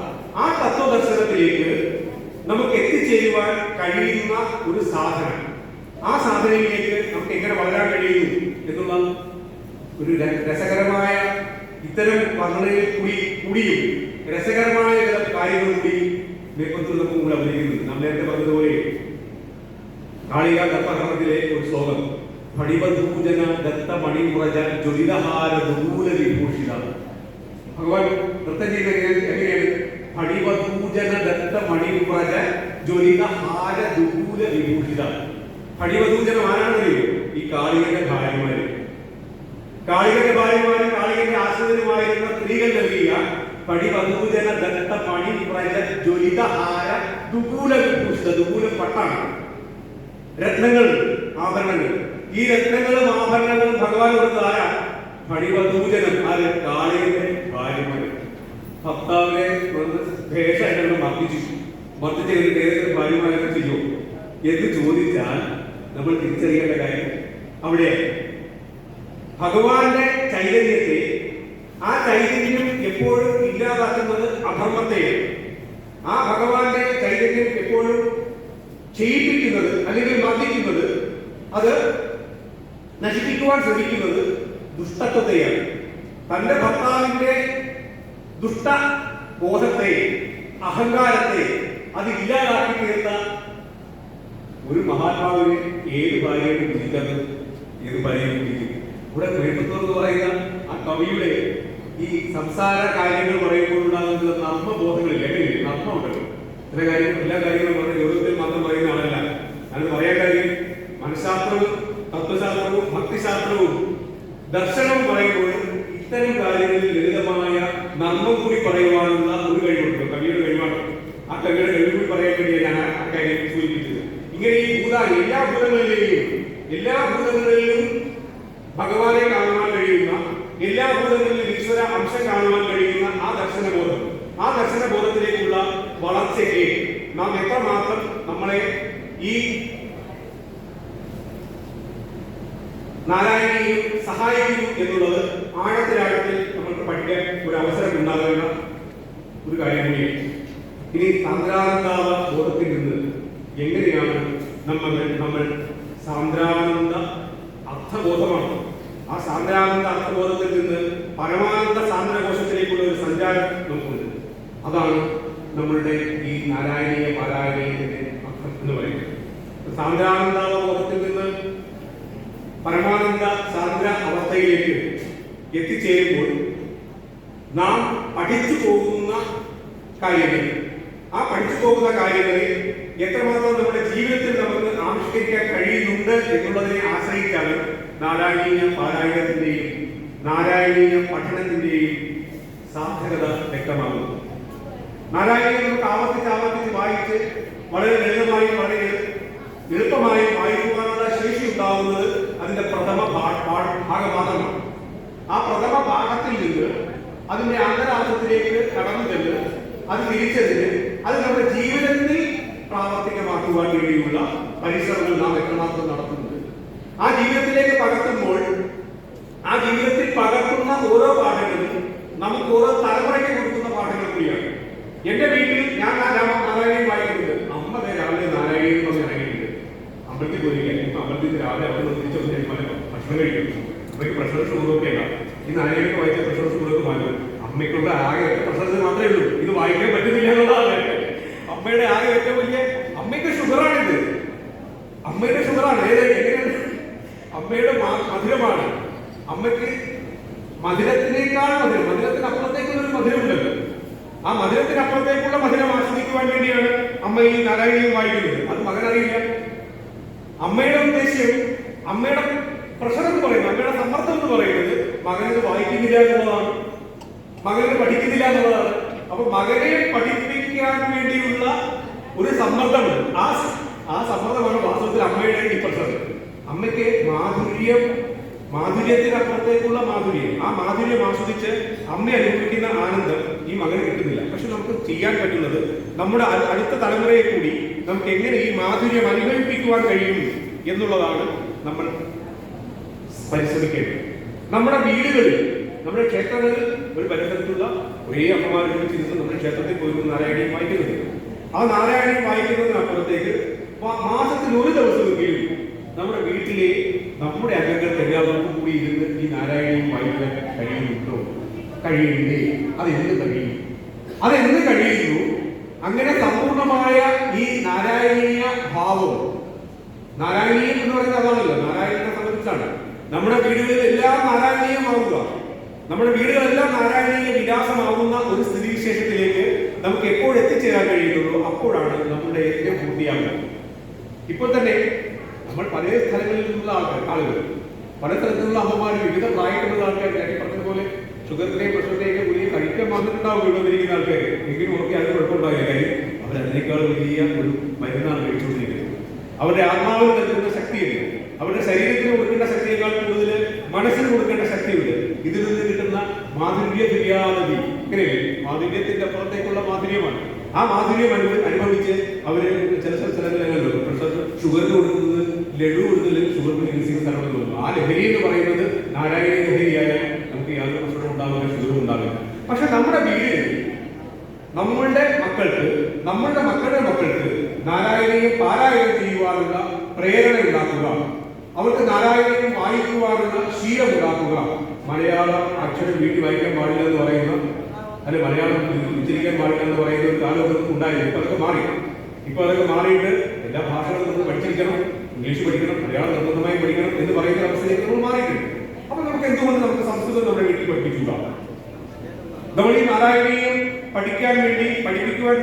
ആ തത്വദർശനത്തിലേക്ക് നമുക്ക് എത്തിച്ചേരുവാൻ കഴിയുന്ന ഒരു സാധന. ആ സാധനയിലേക്ക് നമുക്ക് എങ്ങനെ വളരാൻ കഴിയുന്നു എന്നുള്ള ഒരു രസകരമായ ഇത്തരം വർണ്ണനയിൽ കൂടിയും രസകരമായ ചില കാര്യങ്ങൾ കൂടി മേൽപ്പത്തിൽ നമുക്ക് മുമ്പ് അവതരിക്കുന്നത്. നാം നേരത്തെ പറഞ്ഞതുപോലെ കാളിക ദത്തഹരണത്തിലെ ഒരു ശ്ലോകം, ഫടിബന്ധൂജന ദത്ത മണിമുറജ ജ്വലിതഹാര ദുരൂല വിഭൂഷിത. ഭഗവാൻ നൃത്തം ചെയ്ത എങ്ങനെയാണ്? ഫടിവദൂജന ദത്ത മണിവ്രജ ജ്വലിത ഹാര ദുകൂല വിഭൂഷിത. ഫടിവദൂജനം ആരാണെന്നറിയോ? ഈ കാളികന്റെ ഭാര്യമാര്. കാളികന്റെ ഭാര്യമാര്, കാളികന്റെ ആശ്രിതരുമായിരുന്ന സ്ത്രീകൾ നൽകിയ ഫടിവദൂജന ദത്ത മണിവ്രജ ജ്വലിത ഹാര ദുകൂല വിഭൂഷിത. ദുകൂലം പട്ടാണ്, രത്നങ്ങൾ, ആഭരണങ്ങൾ. ഈ രത്നങ്ങളും ആഭരണങ്ങളും ഭഗവാൻ കൊടുത്താര ഫടിവദൂജനം. ആര്? കാളികന്റെ ഭാര്യമാര്. ഭർത്താവിനെ ഭേഷമായിട്ട് മർദ്ദിച്ച് ഏതൊക്കെ ഭാര്യമാരൊക്കെ ചെയ്യും എന്ന് ചോദിച്ചാൽ നമ്മൾ തിരിച്ചറിയേണ്ട കാര്യം അവിടെ ഭഗവാന്റെ ചൈതന്യത്തെ, ആ ചൈതന്യം എപ്പോഴും ഇല്ലാതാക്കുന്നത് അധർമ്മത്തെയാണ്. ആ ഭഗവാന്റെ ചൈതന്യം എപ്പോഴും ചെയ്യിപ്പിക്കുന്നത് അല്ലെങ്കിൽ മർദ്ദിക്കുന്നത്, അത് നശിപ്പിക്കുവാൻ ശ്രമിക്കുന്നത് ദുഷ്ടത്വത്തെയാണ്. തന്റെ ഭർത്താവിന്റെ ദുഷ്ട ബോധത്തെ, അഹങ്കാരത്തെ അത് ഇല്ലാതാക്കി തീർത്ത ഒരു മഹാത്മാവിനെ ഏത് ഭാര്യയും വിധിക്കുന്നത്, ഏത് ഭാര്യയും വിധിക്കും. ഇവിടെ വേണ്ടത്തോർ എന്ന് പറയുന്ന ആ കവിയുടെ ഈ സംസാര കാര്യങ്ങൾ പറയുമ്പോഴുണ്ടാകുന്ന നർമ്മബോധങ്ങളില്ല, നർമ്മം ഉണ്ടല്ലോ. ചില കാര്യങ്ങൾ, എല്ലാ കാര്യങ്ങളും പറഞ്ഞ യോഗത്തിൽ മാത്രം പറയുന്ന ആളല്ല. അത് പറയാൻ കാര്യം മനഃശാസ്ത്രവും തത്വശാസ്ത്രവും ഭക്തിശാസ്ത്രവും ദർശനവും പറയുമ്പോൾ ഇത്തരം കാര്യങ്ങളിൽ ലളിതമായ നർമ്മം കൂടി പറയുവാനുള്ള ഒരു കഴിവുണ്ട്, കവിയുടെ കഴിവാണ്. ആ കവിയുടെ കഴിവ് കൂടി പറയാൻ വേണ്ടിയാണ് ഞാൻ ആ കാര്യം സൂചിപ്പിച്ചത്. ഇങ്ങനെ ഈ എല്ലാ ഭൂതങ്ങളിലും ഭഗവാനെ കാണുവാൻ കഴിയുന്ന, എല്ലാ ഭൂതങ്ങളിലും ഈശ്വര അംശം കാണുവാൻ കഴിയുന്ന ആ ദർശനബോധം, ആ ദർശനബോധത്തിലേക്കുള്ള വളർച്ചയ്ക്ക് നാം എത്രമാത്രം നമ്മളെ ഈ നാരായണീയം സഹായിക്കുന്നു എന്നുള്ളത് ആഴത്തിൽ നമുക്ക് പഠിക്കാൻ ഒരു അവസരം ഉണ്ടാകേണ്ട ഒരു കാര്യം കൂടിയാണ്. ഇനി സാന്ദ്രാനന്ദാവ ബോധത്തിൽ നിന്ന് എങ്ങനെയാണ് നമ്മൾ സാന്ദ്രാനന്ദ അർത്ഥബോധമാണ്, ആ സാന്ദ്രാനന്ദ അർത്ഥബോധത്തിൽ നിന്ന് പരമാനന്ദ സാന്ദ്രകോശത്തിലേക്കുള്ള ഒരു സഞ്ചാരം നമുക്കുണ്ട്. അതാണ് നമ്മളുടെ ഈ നാരായണീയ പാരായണീയത്തിന്റെ അർത്ഥം എന്ന് പറയുന്നത്. സാന്ദ്രാനന്ദാവ ബോധത്തിൽ നിന്ന് പരമാനന്ദ സാന്ദ്ര അവസ്ഥയിലേക്ക് എത്തിച്ചേരുമ്പോൾ നാം പഠിച്ചു പോകുന്ന കാര്യങ്ങൾ, ആ പഠിച്ചു പോകുന്ന കാര്യങ്ങളെ എത്രമാത്രം നമ്മുടെ ജീവിതത്തിൽ നമുക്ക് ആവിഷ്കരിക്കാൻ കഴിയുന്നുണ്ട് എന്നുള്ളതിനെ ആശ്രയിച്ചാണ് നാരായണീയ പാരായണത്തിന്റെയും നാരായണീയ പഠനത്തിന്റെയും സാർത്ഥകത വ്യക്തമാകുന്നത്. നാരായണീയം നമുക്ക് ആവർത്തിച്ച് വായിച്ച് വളരെ ലളിതമായി, വളരെ എളുപ്പമായി വായിക്കുവാനുള്ള ശേഷി ഉണ്ടാകുന്നത് അതിന്റെ പ്രഥമ ഭാഗം മാത്രമാണ്. ആ പ്രഥമ ഭാഗത്തിൽ നിന്ന് അതിന്റെ അന്തരാർത്ഥത്തിലേക്ക് കടന്നു ചെന്ന് അത് തിരിച്ചതിന് അത് നമ്മുടെ ജീവിതത്തിൽ പ്രാവർത്തികമാക്കുവാൻ വേണ്ടിയുള്ള പരിശ്രമങ്ങൾ നാം എത്രമാത്രം നടത്തുന്നുണ്ട്. ആ ജീവിതത്തിലേക്ക് പകർത്തുമ്പോൾ, ആ ജീവിതത്തിൽ പകർത്തുന്ന ഓരോ പാഠങ്ങളും നമുക്ക് ഓരോ തലമുറയ്ക്ക് കൊടുക്കുന്ന പാഠങ്ങൾ കൂടിയാണ്. എന്റെ വീട്ടിൽ ഞാൻ നാരായണീയം വായിക്കുന്നത്, അമ്മ രാവിലെ നാരായണീയം പറഞ്ഞ് ഇറങ്ങിയിട്ടുണ്ട്. അമ്പലത്തിൽ പോയിരിക്കാൻ ഇപ്പൊ അമ്പലത്തിൽ രാവിലെ അവിടെ തിരിച്ചു ഭക്ഷണം കഴിക്കുന്നു. അമ്മയ്ക്ക് പ്രഷർ ഷുഗറൊക്കെ അല്ല. ഈ നാരായണീയം വായിച്ച പ്രഷർ ഷുഗറൊക്കെ മാറ്റും. അമ്മയ്ക്കുള്ള ആകെ പ്രഷർ മാത്രമേ ഉള്ളൂ, ഇത് വായിക്കാൻ പറ്റുന്നില്ല എന്നുള്ളതാണ് അമ്മയുടെ ആകെ ഏറ്റവും വലിയ. അമ്മയ്ക്ക് ഷുഗറാണിത്, അമ്മയുടെ ഷുഗറാണ്. എങ്ങനെയാണ്? അമ്മയുടെ മധുരമാണ്. അമ്മയ്ക്ക് മധുരത്തിനേക്കാൾ മധുരത്തിനപ്പുറത്തേക്കുള്ള ഒരു മധുരമുണ്ടല്ലോ. ആ മധുരത്തിനപ്പുറത്തേക്കുള്ള മധുരം ആസ്വദിക്കുവാൻ വേണ്ടിയാണ് അമ്മ ഈ നാരായണീയം വായിക്കുന്നത്. അത് മകനറിയില്ല. അമ്മയുടെ ഉദ്ദേശ്യം, അമ്മയുടെ പ്രഷർ എന്ന് പറയുന്നത്, അമ്മയുടെ സമ്മർദ്ദം എന്ന് പറയുന്നത് മകനത് വായിക്കുന്നില്ല എന്നുള്ളതാണ്, മകന് പഠിക്കുന്നില്ല എന്നുള്ളതാണ്. അപ്പൊ മകനെ പഠിപ്പിക്കാൻ വേണ്ടിയുള്ള ഒരു സമ്മർദ്ദമുണ്ട്. ആ സമ്മർദ്ദമാണ് വാസ്തവത്തിൽ അമ്മയുടെ ഈ പ്രഷർ. അമ്മയ്ക്ക് മാധുര്യത്തിനപ്പുറത്തേക്കുള്ള മാധുര്യം, ആ മാധുര്യം ആസ്വദിച്ച് അമ്മ അനുഭവിക്കുന്ന ആനന്ദം ഈ മകന് കിട്ടുന്നില്ല. പക്ഷെ നമുക്ക് ചെയ്യാൻ പറ്റുന്നത് നമ്മുടെ അടുത്ത തലമുറയെ കൂടി നമുക്ക് എങ്ങനെ ഈ മാധുര്യം അനുഭവിപ്പിക്കുവാൻ കഴിയും എന്നുള്ളതാണ് നമ്മൾ പരിശ്രമിക്കേണ്ടത്. നമ്മുടെ വീടുകളിൽ, നമ്മുടെ ക്ഷേത്രങ്ങളിൽ ഒരു പരിസരത്തുള്ള ഒരേ അമ്മമാരെ വിളിച്ചിരുന്ന് നമ്മുടെ ക്ഷേത്രത്തിൽ പോയിരുന്ന നാരായണീയം വായിക്കുന്നത്. ആ നാരായണീയം വായിക്കുന്നതിനപ്പുറത്തേക്ക് മാസത്തിൽ ഒരു ദിവസമെങ്കിലും നമ്മുടെ വീട്ടിലെ നമ്മുടെ അംഗങ്ങൾക്ക് എല്ലാവർക്കും കൂടി ഇരുന്ന് ഈ നാരായണീയം വായിക്കാൻ കഴിയുന്നുണ്ടോ? കഴിയില്ലേ? അതെന്ത് കഴിയുന്നു? അങ്ങനെ സമ്പൂർണമായ ഈ നാരായണീയ ഭാവം, നാരായണീയം എന്ന് പറയുന്നത് അതാണല്ലോ, നാരായണനെ സംബന്ധിച്ചാണ്. നമ്മുടെ വീടുകളിൽ എല്ലാം നാരായണീയമാവുക, നമ്മുടെ വീടുകളെല്ലാം നാരായണീയ വിലാസമാവുന്ന ഒരു സ്ഥിതിവിശേഷത്തിലേക്ക് നമുക്ക് എപ്പോൾ എത്തിച്ചേരാൻ കഴിയുന്നുള്ളൂ അപ്പോഴാണ് നമ്മുടെ യജ്ഞം പൂർത്തിയാകുന്നത്. ഇപ്പോൾ തന്നെ നമ്മൾ പല സ്ഥലങ്ങളിൽ നിന്നുള്ള ആളുകൾ പല സ്ഥലത്തുള്ള അമ്മമാർ, വിവിധ പ്രായത്തിലുള്ള ആൾക്കാർ, ഞാൻ പറഞ്ഞതുപോലെ ഷുഗറിന്റെയും പ്രഷറിന്റെയും ഗുളിക കഴിക്കാൻ വന്നിട്ടുണ്ടാവും വീടുവന്നിരിക്കുന്ന ആൾക്കാർ. എങ്കിലും ഓർക്കി അത് കുഴപ്പമുണ്ടാവില്ല. കാര്യം അവർ അതിനേക്കാൾ വലിയ ഒരു മരുന്നാണ് കഴിച്ചുകൊണ്ടിരിക്കുന്നത്. അവരുടെ ആത്മാവിൽ നൽകുന്ന ശക്തിയുണ്ട്, അവരുടെ ശരീരത്തിന് കൊടുക്കേണ്ട ശക്തിയേക്കാൾ കൂടുതൽ മനസ്സിന് കൊടുക്കേണ്ട ശക്തിയുണ്ട്. ഇതിൽ നിന്ന് കിട്ടുന്ന മാധുര്യ ഫിര്യാദി, ഇങ്ങനെയല്ലേ, മാധുര്യത്തിന്റെ അപ്പുറത്തേക്കുള്ള മാധുര്യമാണ്. ആ മാധുര്യം അനുഭവിച്ച് അവര് ചില സ്ഥലങ്ങളിലല്ലോ പ്രഷർ ഷുഗറിന് കൊടുക്കുന്നത് ലഡു കൊടുക്കുന്നത് ഷുഗറിന് ചികിത്സിക്കുന്ന സ്ഥലങ്ങളിൽ കൊടുക്കും. ആ ലഹരി എന്ന് പറയുന്നത് നാരായണ ലഹരിയായാൽ നമുക്ക് യാതൊരു പ്രശ്നവും ഉണ്ടാവില്ല, ഷുഗറും ഉണ്ടാവില്ല. പക്ഷെ നമ്മുടെ വീടിൽ നമ്മളുടെ മക്കളുടെ മക്കൾക്ക് നാരായണീയം പാരായണം ചെയ്യുവാനുള്ള പ്രേരണ ഉണ്ടാക്കുക, അവർക്ക് നാരായണീയം വായിക്കുവാനുള്ള ശീലം ഉണ്ടാക്കുക. മലയാളം അക്ഷരം വീട്ടിൽ വായിക്കാൻ പാടില്ല എന്ന് പറയുന്ന, അല്ലെ മലയാളം ഉച്ചരിക്കാൻ പാടില്ല എന്ന് പറയുന്ന ഒരു കാലം ഉണ്ടായിരുന്നു. ഇപ്പൊ അതൊക്കെ മാറി. ഇപ്പൊ അതൊക്കെ മാറിയിട്ട് എല്ലാ ഭാഷകളും നമ്മൾ പഠിച്ചിരിക്കണം, ഇംഗ്ലീഷ് പഠിക്കണം, മലയാളം നിർബന്ധമായി പഠിക്കണം എന്ന് പറയുന്ന അവസ്ഥയിലേക്ക് നമ്മൾ മാറിയിട്ടുണ്ട്. അപ്പൊ നമുക്ക് എന്തുകൊണ്ട് നമുക്ക് സംസ്കൃതം നമ്മുടെ വീട്ടിൽ പഠിപ്പിക്കുക? നമ്മൾ ഈ നാരായണീയം പഠിപ്പിക്കുവാൻ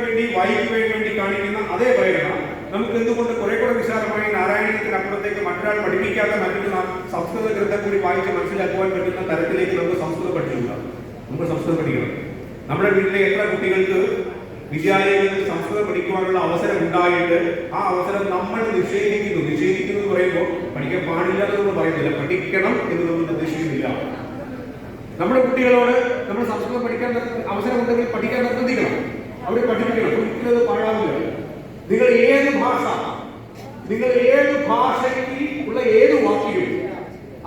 വേണ്ടി വായിക്കുവാൻ വേണ്ടി കാണിക്കുന്ന അതേ പ്രേരണ നമുക്ക് എന്തുകൊണ്ട് കുറെ കൂടെ വിശാലമായി നാരായണീയത്തിനപ്പുറത്തേക്ക് മറ്റൊരാൾ പഠിപ്പിക്കാത്ത മറ്റൊരു സംസ്കൃത ഗ്രന്ഥം കൂടി വായിച്ച് മനസ്സിലാക്കുവാൻ പറ്റുന്ന തരത്തിലേക്ക് നമുക്ക് സംസ്കൃതം പഠിക്കുക. നമ്മൾ സംസ്കൃതം പഠിക്കണം. നമ്മുടെ വീട്ടിലെ എത്ര കുട്ടികൾക്ക് വിദ്യാലയങ്ങളിൽ സംസ്കൃതം പഠിക്കുവാനുള്ള അവസരം ഉണ്ടായിട്ട് ആ അവസരം നമ്മൾ നിഷേധിക്കുന്നു എന്ന് പറയുമ്പോൾ പഠിക്കാൻ പാടില്ല എന്ന് നമ്മൾ പറയുന്നില്ല, പഠിക്കണം എന്ന് നമ്മൾ നിർദ്ദേശിക്കുന്നില്ല. നമ്മുടെ കുട്ടികളോട് നമ്മൾ സംസ്കൃതം പഠിക്കാൻ അവസരം ഉണ്ടെങ്കിൽ പഠിക്കാൻ നിർബന്ധിക്കണം, അവരെ പഠിപ്പിക്കണം. ഒരിക്കലും അത് പാഴാവില്ല. നിങ്ങൾ ഏത് ഭാഷയ്ക്ക് ഉള്ള ഏത് വാക്യവും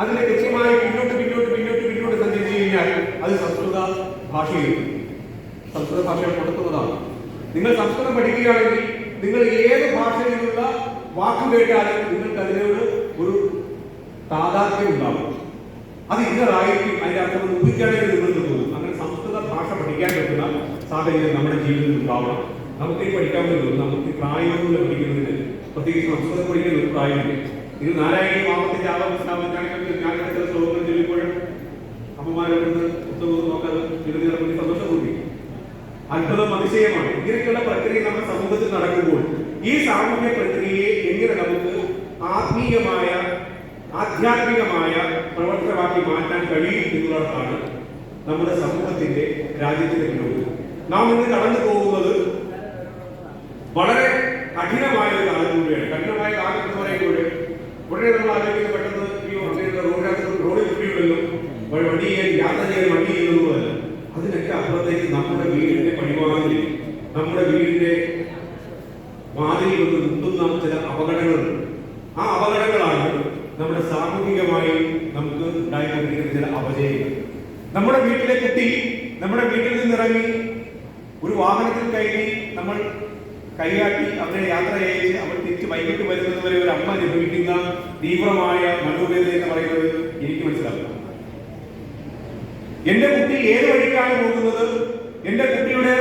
അതിനെ കൃത്യമായി പിന്നോട്ട് സഞ്ചരിച്ചു കഴിഞ്ഞാൽ അത് സംസ്കൃത ഭാഷയിൽ കൊടുക്കുന്നതാണ്. നിങ്ങൾ സംസ്കൃതം പഠിക്കുകയാണെങ്കിൽ നിങ്ങൾ ഏത് ഭാഷയിലുള്ള വാക്ക് കേട്ടാലും നിങ്ങൾക്ക് അതിനോട് ഒരു താതാത്മ്യം ഉണ്ടാവും. അത് ഇന്നതായിരിക്കും, അതിന്റെ അർത്ഥം ഊഹിക്കാനായിട്ട് നിങ്ങൾക്ക് തോന്നും. അങ്ങനെ സംസ്കൃത ഭാഷ പഠിക്കാൻ പറ്റുന്ന സാഹചര്യം നമ്മുടെ ജീവിതത്തിൽ ഉണ്ടാവണം. നമുക്ക് ഈ പഠിക്കാവുന്നല്ലോ, നമുക്ക് പ്രായങ്ങളിൽ പഠിക്കുന്നതിന് പ്രത്യേകിച്ച് സംസ്കൃതം പഠിക്കുന്ന ഒരു പ്രായമില്ല. ഇത് നാരായണീയ ഭാവത്തിന്റെ ആവാസനാമത്തിനാണെങ്കിൽ ഞാൻ ചില ശ്ലോകങ്ങൾ ചൊല്ലിപ്പോഴും അമ്മമാരെ പുസ്തകവും നോക്കാതെ ചിലതിനെ സന്തോഷം കൂടി അത്ഭുതം അതിശയമാണ്. ഇങ്ങനെയൊക്കെയുള്ള പ്രക്രിയ നമ്മുടെ സമൂഹത്തിൽ നടക്കുമ്പോൾ ഈ സാമൂഹ്യ പ്രക്രിയയെ എങ്ങനെ നമുക്ക് ആധ്യാത്മികമായ പ്രവർത്തനമാക്കി മാറ്റാൻ കഴിയും എന്നുള്ളതാണ് നമ്മുടെ സമൂഹത്തിന്റെ രാജ്യത്തിന്റെ പുരോഗതി. നാം ഇന്ന് കടന്നു പോകുന്നത് വളരെ കഠിനമായ ഒരു കാലം കൂടിയാണ്. കഠിനമായ കാലം എന്ന് പറയുമ്പോൾ ഉടനെ നമ്മൾ ആലോചിക്കുന്ന പെട്ടെന്ന് റോഡിൽ കുട്ടികളെന്നും വണ്ടി യാത്ര ചെയ്യാൻ വണ്ടി ചെയ്യുന്നതല്ല. അതിനൊക്കെ അപ്പുറത്തേക്ക് നമ്മുടെ വീടിന്റെ പണിവാതിൽ, നമ്മുടെ വീടിന്റെ വാതിൽ കൊണ്ട് മുട്ടുന്ന ചില അപകടങ്ങളുണ്ട്. ആ അപകടങ്ങളാണ് നമ്മുടെ സാമൂഹികമായി നമുക്ക് ഉണ്ടായിക്കൊണ്ടിരിക്കുന്ന ചില അപജയങ്ങൾ. നമ്മുടെ വീട്ടിലെ കുട്ടി നമ്മുടെ വീട്ടിൽ നിന്നിറങ്ങി ഒരു വാഹനത്തിൽ കയറി നമ്മൾ കൈകാട്ടി അവരെ യാത്ര അയച്ച് അവർ തിരിച്ച് വൈകിട്ട് വരുന്നത് വരെ ഒരു അമ്മ അനുഭവിക്കുന്ന തീവ്രമായ മനോവേദന എന്ന് പറയുന്നത് എനിക്ക് മനസ്സിലാക്കാം. എന്റെ കുട്ടി ഏത് വഴിക്കാണ് പോകുന്നത്, എന്റെ കുട്ടിയുടെ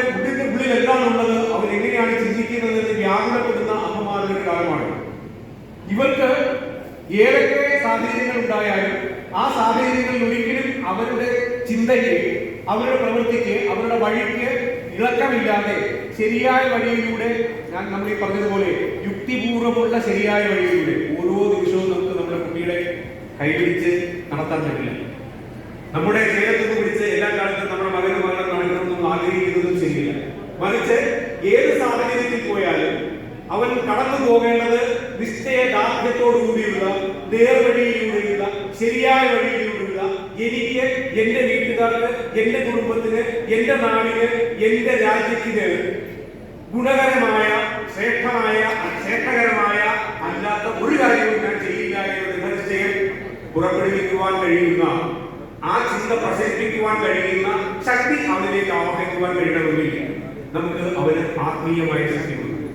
ഉള്ളിൽ എന്താണുള്ളത്, അവർ എങ്ങനെയാണ് ചിന്തിക്കുന്നത് എന്ന് വ്യാകുലപ്പെടുന്ന അമ്മമാരുടെ കാലമാണ്. ഇവർക്ക് ഏതൊക്കെ സാഹചര്യങ്ങൾ ഉണ്ടായാലും ആ സാഹചര്യങ്ങളിൽ ഒരിക്കലും അവരുടെ ചിന്തയ്ക്ക്, അവരുടെ പ്രവൃത്തിക്ക്, അവരുടെ വഴിക്ക് ഇളക്കമില്ലാതെ ശരിയായ വഴിയിലൂടെ, നമ്മൾ ഈ പറഞ്ഞതുപോലെ യുക്തിപൂർവ്വമുള്ള ശരിയായ വഴിയിലൂടെ ഓരോ നിമിഷവും നമുക്ക് നമ്മുടെ കുട്ടിയുടെ കൈപിടിച്ച് നടത്താൻ പറ്റില്ല. നമ്മുടെ ശരീരത്തിൽ പിടിച്ച് എല്ലാ കാലത്തും നമ്മുടെ മകനും നടക്കണമെന്നും ആഗ്രഹിക്കുന്നതും ശരിയില്ല. മറിച്ച് ഏത് സാഹചര്യത്തിൽ പോയാലും അവൻ കടന്നു പോകേണ്ടത് നിശ്ചയദാർഢ്യത്തോടുകൂടിയുള്ള നേർവഴിയിലൂടെയുള്ള ശരിയായ വഴിയിലൂടെയുള്ള എനിക്ക്, എന്റെ വീട്ടുകാർക്ക്, എന്റെ കുടുംബത്തിന്, എന്റെ നാടിന്, എന്റെ രാജ്യത്തിന് ഗുണകരമായ ശ്രേഷ്ഠകരമായ അല്ലാത്ത ഒരു കാര്യവും ഞാൻ ചെയ്യില്ല എന്ന ദൃഢനിശ്ചയം പുറപ്പെടുവിക്കുവാൻ കഴിയുന്ന, ആ ചിന്ത പ്രസരിപ്പിക്കുവാൻ കഴിയുന്ന ശക്തി അവനിലേക്ക് ആവാഹിക്കുവാൻ കഴിയണമെങ്കിൽ നമുക്ക് അവന് ആത്മീയമായ ശക്തി കൊടുക്കണം.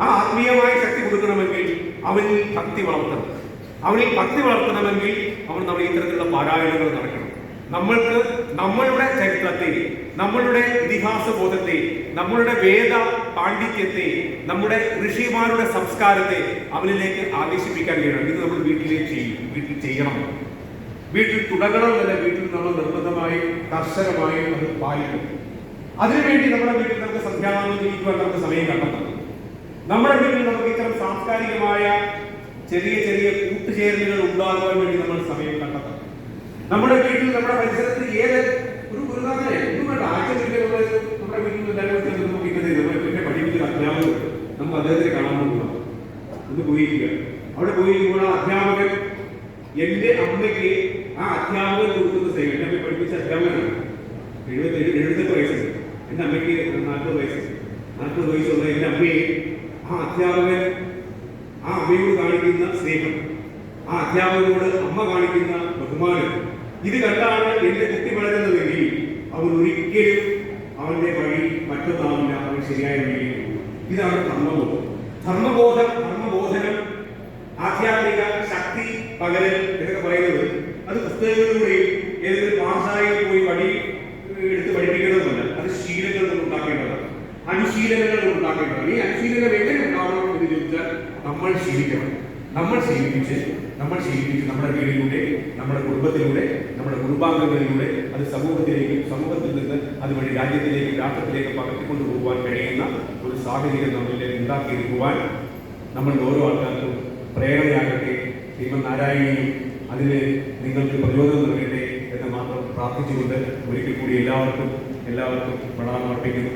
ആ ആത്മീയമായ ശക്തി കൊടുക്കണമെങ്കിൽ അവനിൽ ഭക്തി വളർത്തണമെങ്കിൽ അവൻ നമ്മൾ ഇത്തരത്തിലുള്ള പാരായണങ്ങൾ നടക്കണം. നമ്മൾക്ക് നമ്മളുടെ ചരിത്രത്തെ, നമ്മളുടെ ഇതിഹാസ ബോധത്തെ, നമ്മളുടെ വേദ പാണ്ഡിത്യത്തെ, നമ്മുടെ ഋഷിമാരുടെ സംസ്കാരത്തെ അവനിലേക്ക് ആവേശിപ്പിക്കാൻ കഴിയണം. ഇത് നമ്മൾ വീട്ടിൽ ചെയ്യണം. വീട്ടിൽ തുടങ്ങണമെന്നല്ല, വീട്ടിൽ നമ്മൾ നിർബന്ധമായും കർശനമായും അത് പാലിക്കണം. അതിനുവേണ്ടി നമ്മുടെ വീട്ടിൽ നമുക്ക് സന്ധ്യാവനം ജീവിക്കുവാൻ നമുക്ക് സമയം കണ്ടെത്തണം. നമ്മുടെ വീട്ടിൽ നമുക്ക് ഇത്തരം സാംസ്കാരികമായ ചെറിയ ചെറിയ കൂട്ടുചേരലുകൾ ഉണ്ടാകുവാൻ വേണ്ടി നമ്മൾ സമയം കണ്ടെത്തണം. നമ്മുടെ വീട്ടിൽ നമ്മുടെ പരിസരത്ത് ഏത് ഒരു ഗുരുനാഥനെ ഒന്നും വേണ്ട, നമ്മുടെ വീട്ടിൽ എല്ലാവരും പിന്നെ പഠിപ്പിക്കുന്ന അധ്യാപകർ നമുക്ക് അദ്ദേഹത്തിന് കാണാൻ പോകുന്നതാണ്. ഒന്ന് പോയിരിക്കുക. അവിടെ പോയിരിക്കുമ്പോൾ ആ അധ്യാപകൻ എന്റെ അമ്മയ്ക്ക് ആ അധ്യാപകൻ കൊടുക്കുന്ന സേവനം, എന്റെ അമ്മയെ പഠിപ്പിച്ച അധ്യാപകനാണ്. 78 വയസ്സുണ്ട്. എന്റെ അമ്മയ്ക്ക് 40 വയസ്സ്. 40 വയസ്സുള്ള എന്റെ അമ്മയെ ആ അധ്യാപകൻ ആ അമ്മയോട് കാണിക്കുന്ന സ്നേഹം, ആ അധ്യാപകനോട് അമ്മ കാണിക്കുന്ന ബഹുമാനം, ഇത് കണ്ടാണ് എന്റെ കുട്ടി വളരുന്നതെങ്കിൽ അവൻ ഒരിക്കലും അവന്റെ വഴി മറ്റൊന്നാവില്ല, അവൻ ശരിയായ വഴിയിൽ പോകും. ഇതാണ് ധർമ്മബോധം. ധർമ്മബോധനം, ആധ്യാത്മിക ശക്തി പകരൽ എന്നൊക്കെ പറയുന്നത് അത് പുസ്തകങ്ങളിലൂടെയും ഏതൊരു പാഠശാലയിൽ പോയി എടുത്ത് പഠിപ്പിക്കുന്നതല്ല. അത് ശീലങ്ങൾ ഉണ്ടാക്കേണ്ടതാണ്, അനുശീലനങ്ങൾ ഉണ്ടാക്കേണ്ടതാണ്. ഈ അനുശീലനം എങ്ങനെ ഉണ്ടാവണം എന്ന് ചോദിച്ചാൽ നമ്മൾ ശീലിക്കണം. നമ്മൾ ശീലിപ്പിച്ച് നമ്മുടെ വീടിലൂടെ, നമ്മുടെ കുടുംബത്തിലൂടെ, നമ്മുടെ കുടുംബാംഗങ്ങളിലൂടെ അത് സമൂഹത്തിൽ നിന്ന് അതുവഴി രാജ്യത്തിലേക്കും രാഷ്ട്രത്തിലേക്കും പകർത്തിക്കൊണ്ടു പോകുവാൻ കഴിയുന്ന ഒരു സാഹചര്യം നമ്മളിൽ ഉണ്ടാക്കിയിരിക്കുവാൻ നമ്മൾ ഓരോ ആൾക്കാർക്കും പ്രേരണയാകട്ടെ. ശ്രീമന്നാരായണിയും അതിന് നിങ്ങൾക്ക് പ്രചോദനം നൽകട്ടെ എന്ന് മാത്രം പ്രാർത്ഥിച്ചുകൊണ്ട് ഒരിക്കൽ കൂടി എല്ലാവർക്കും പ്രണാമം അർപ്പിക്കുന്നു.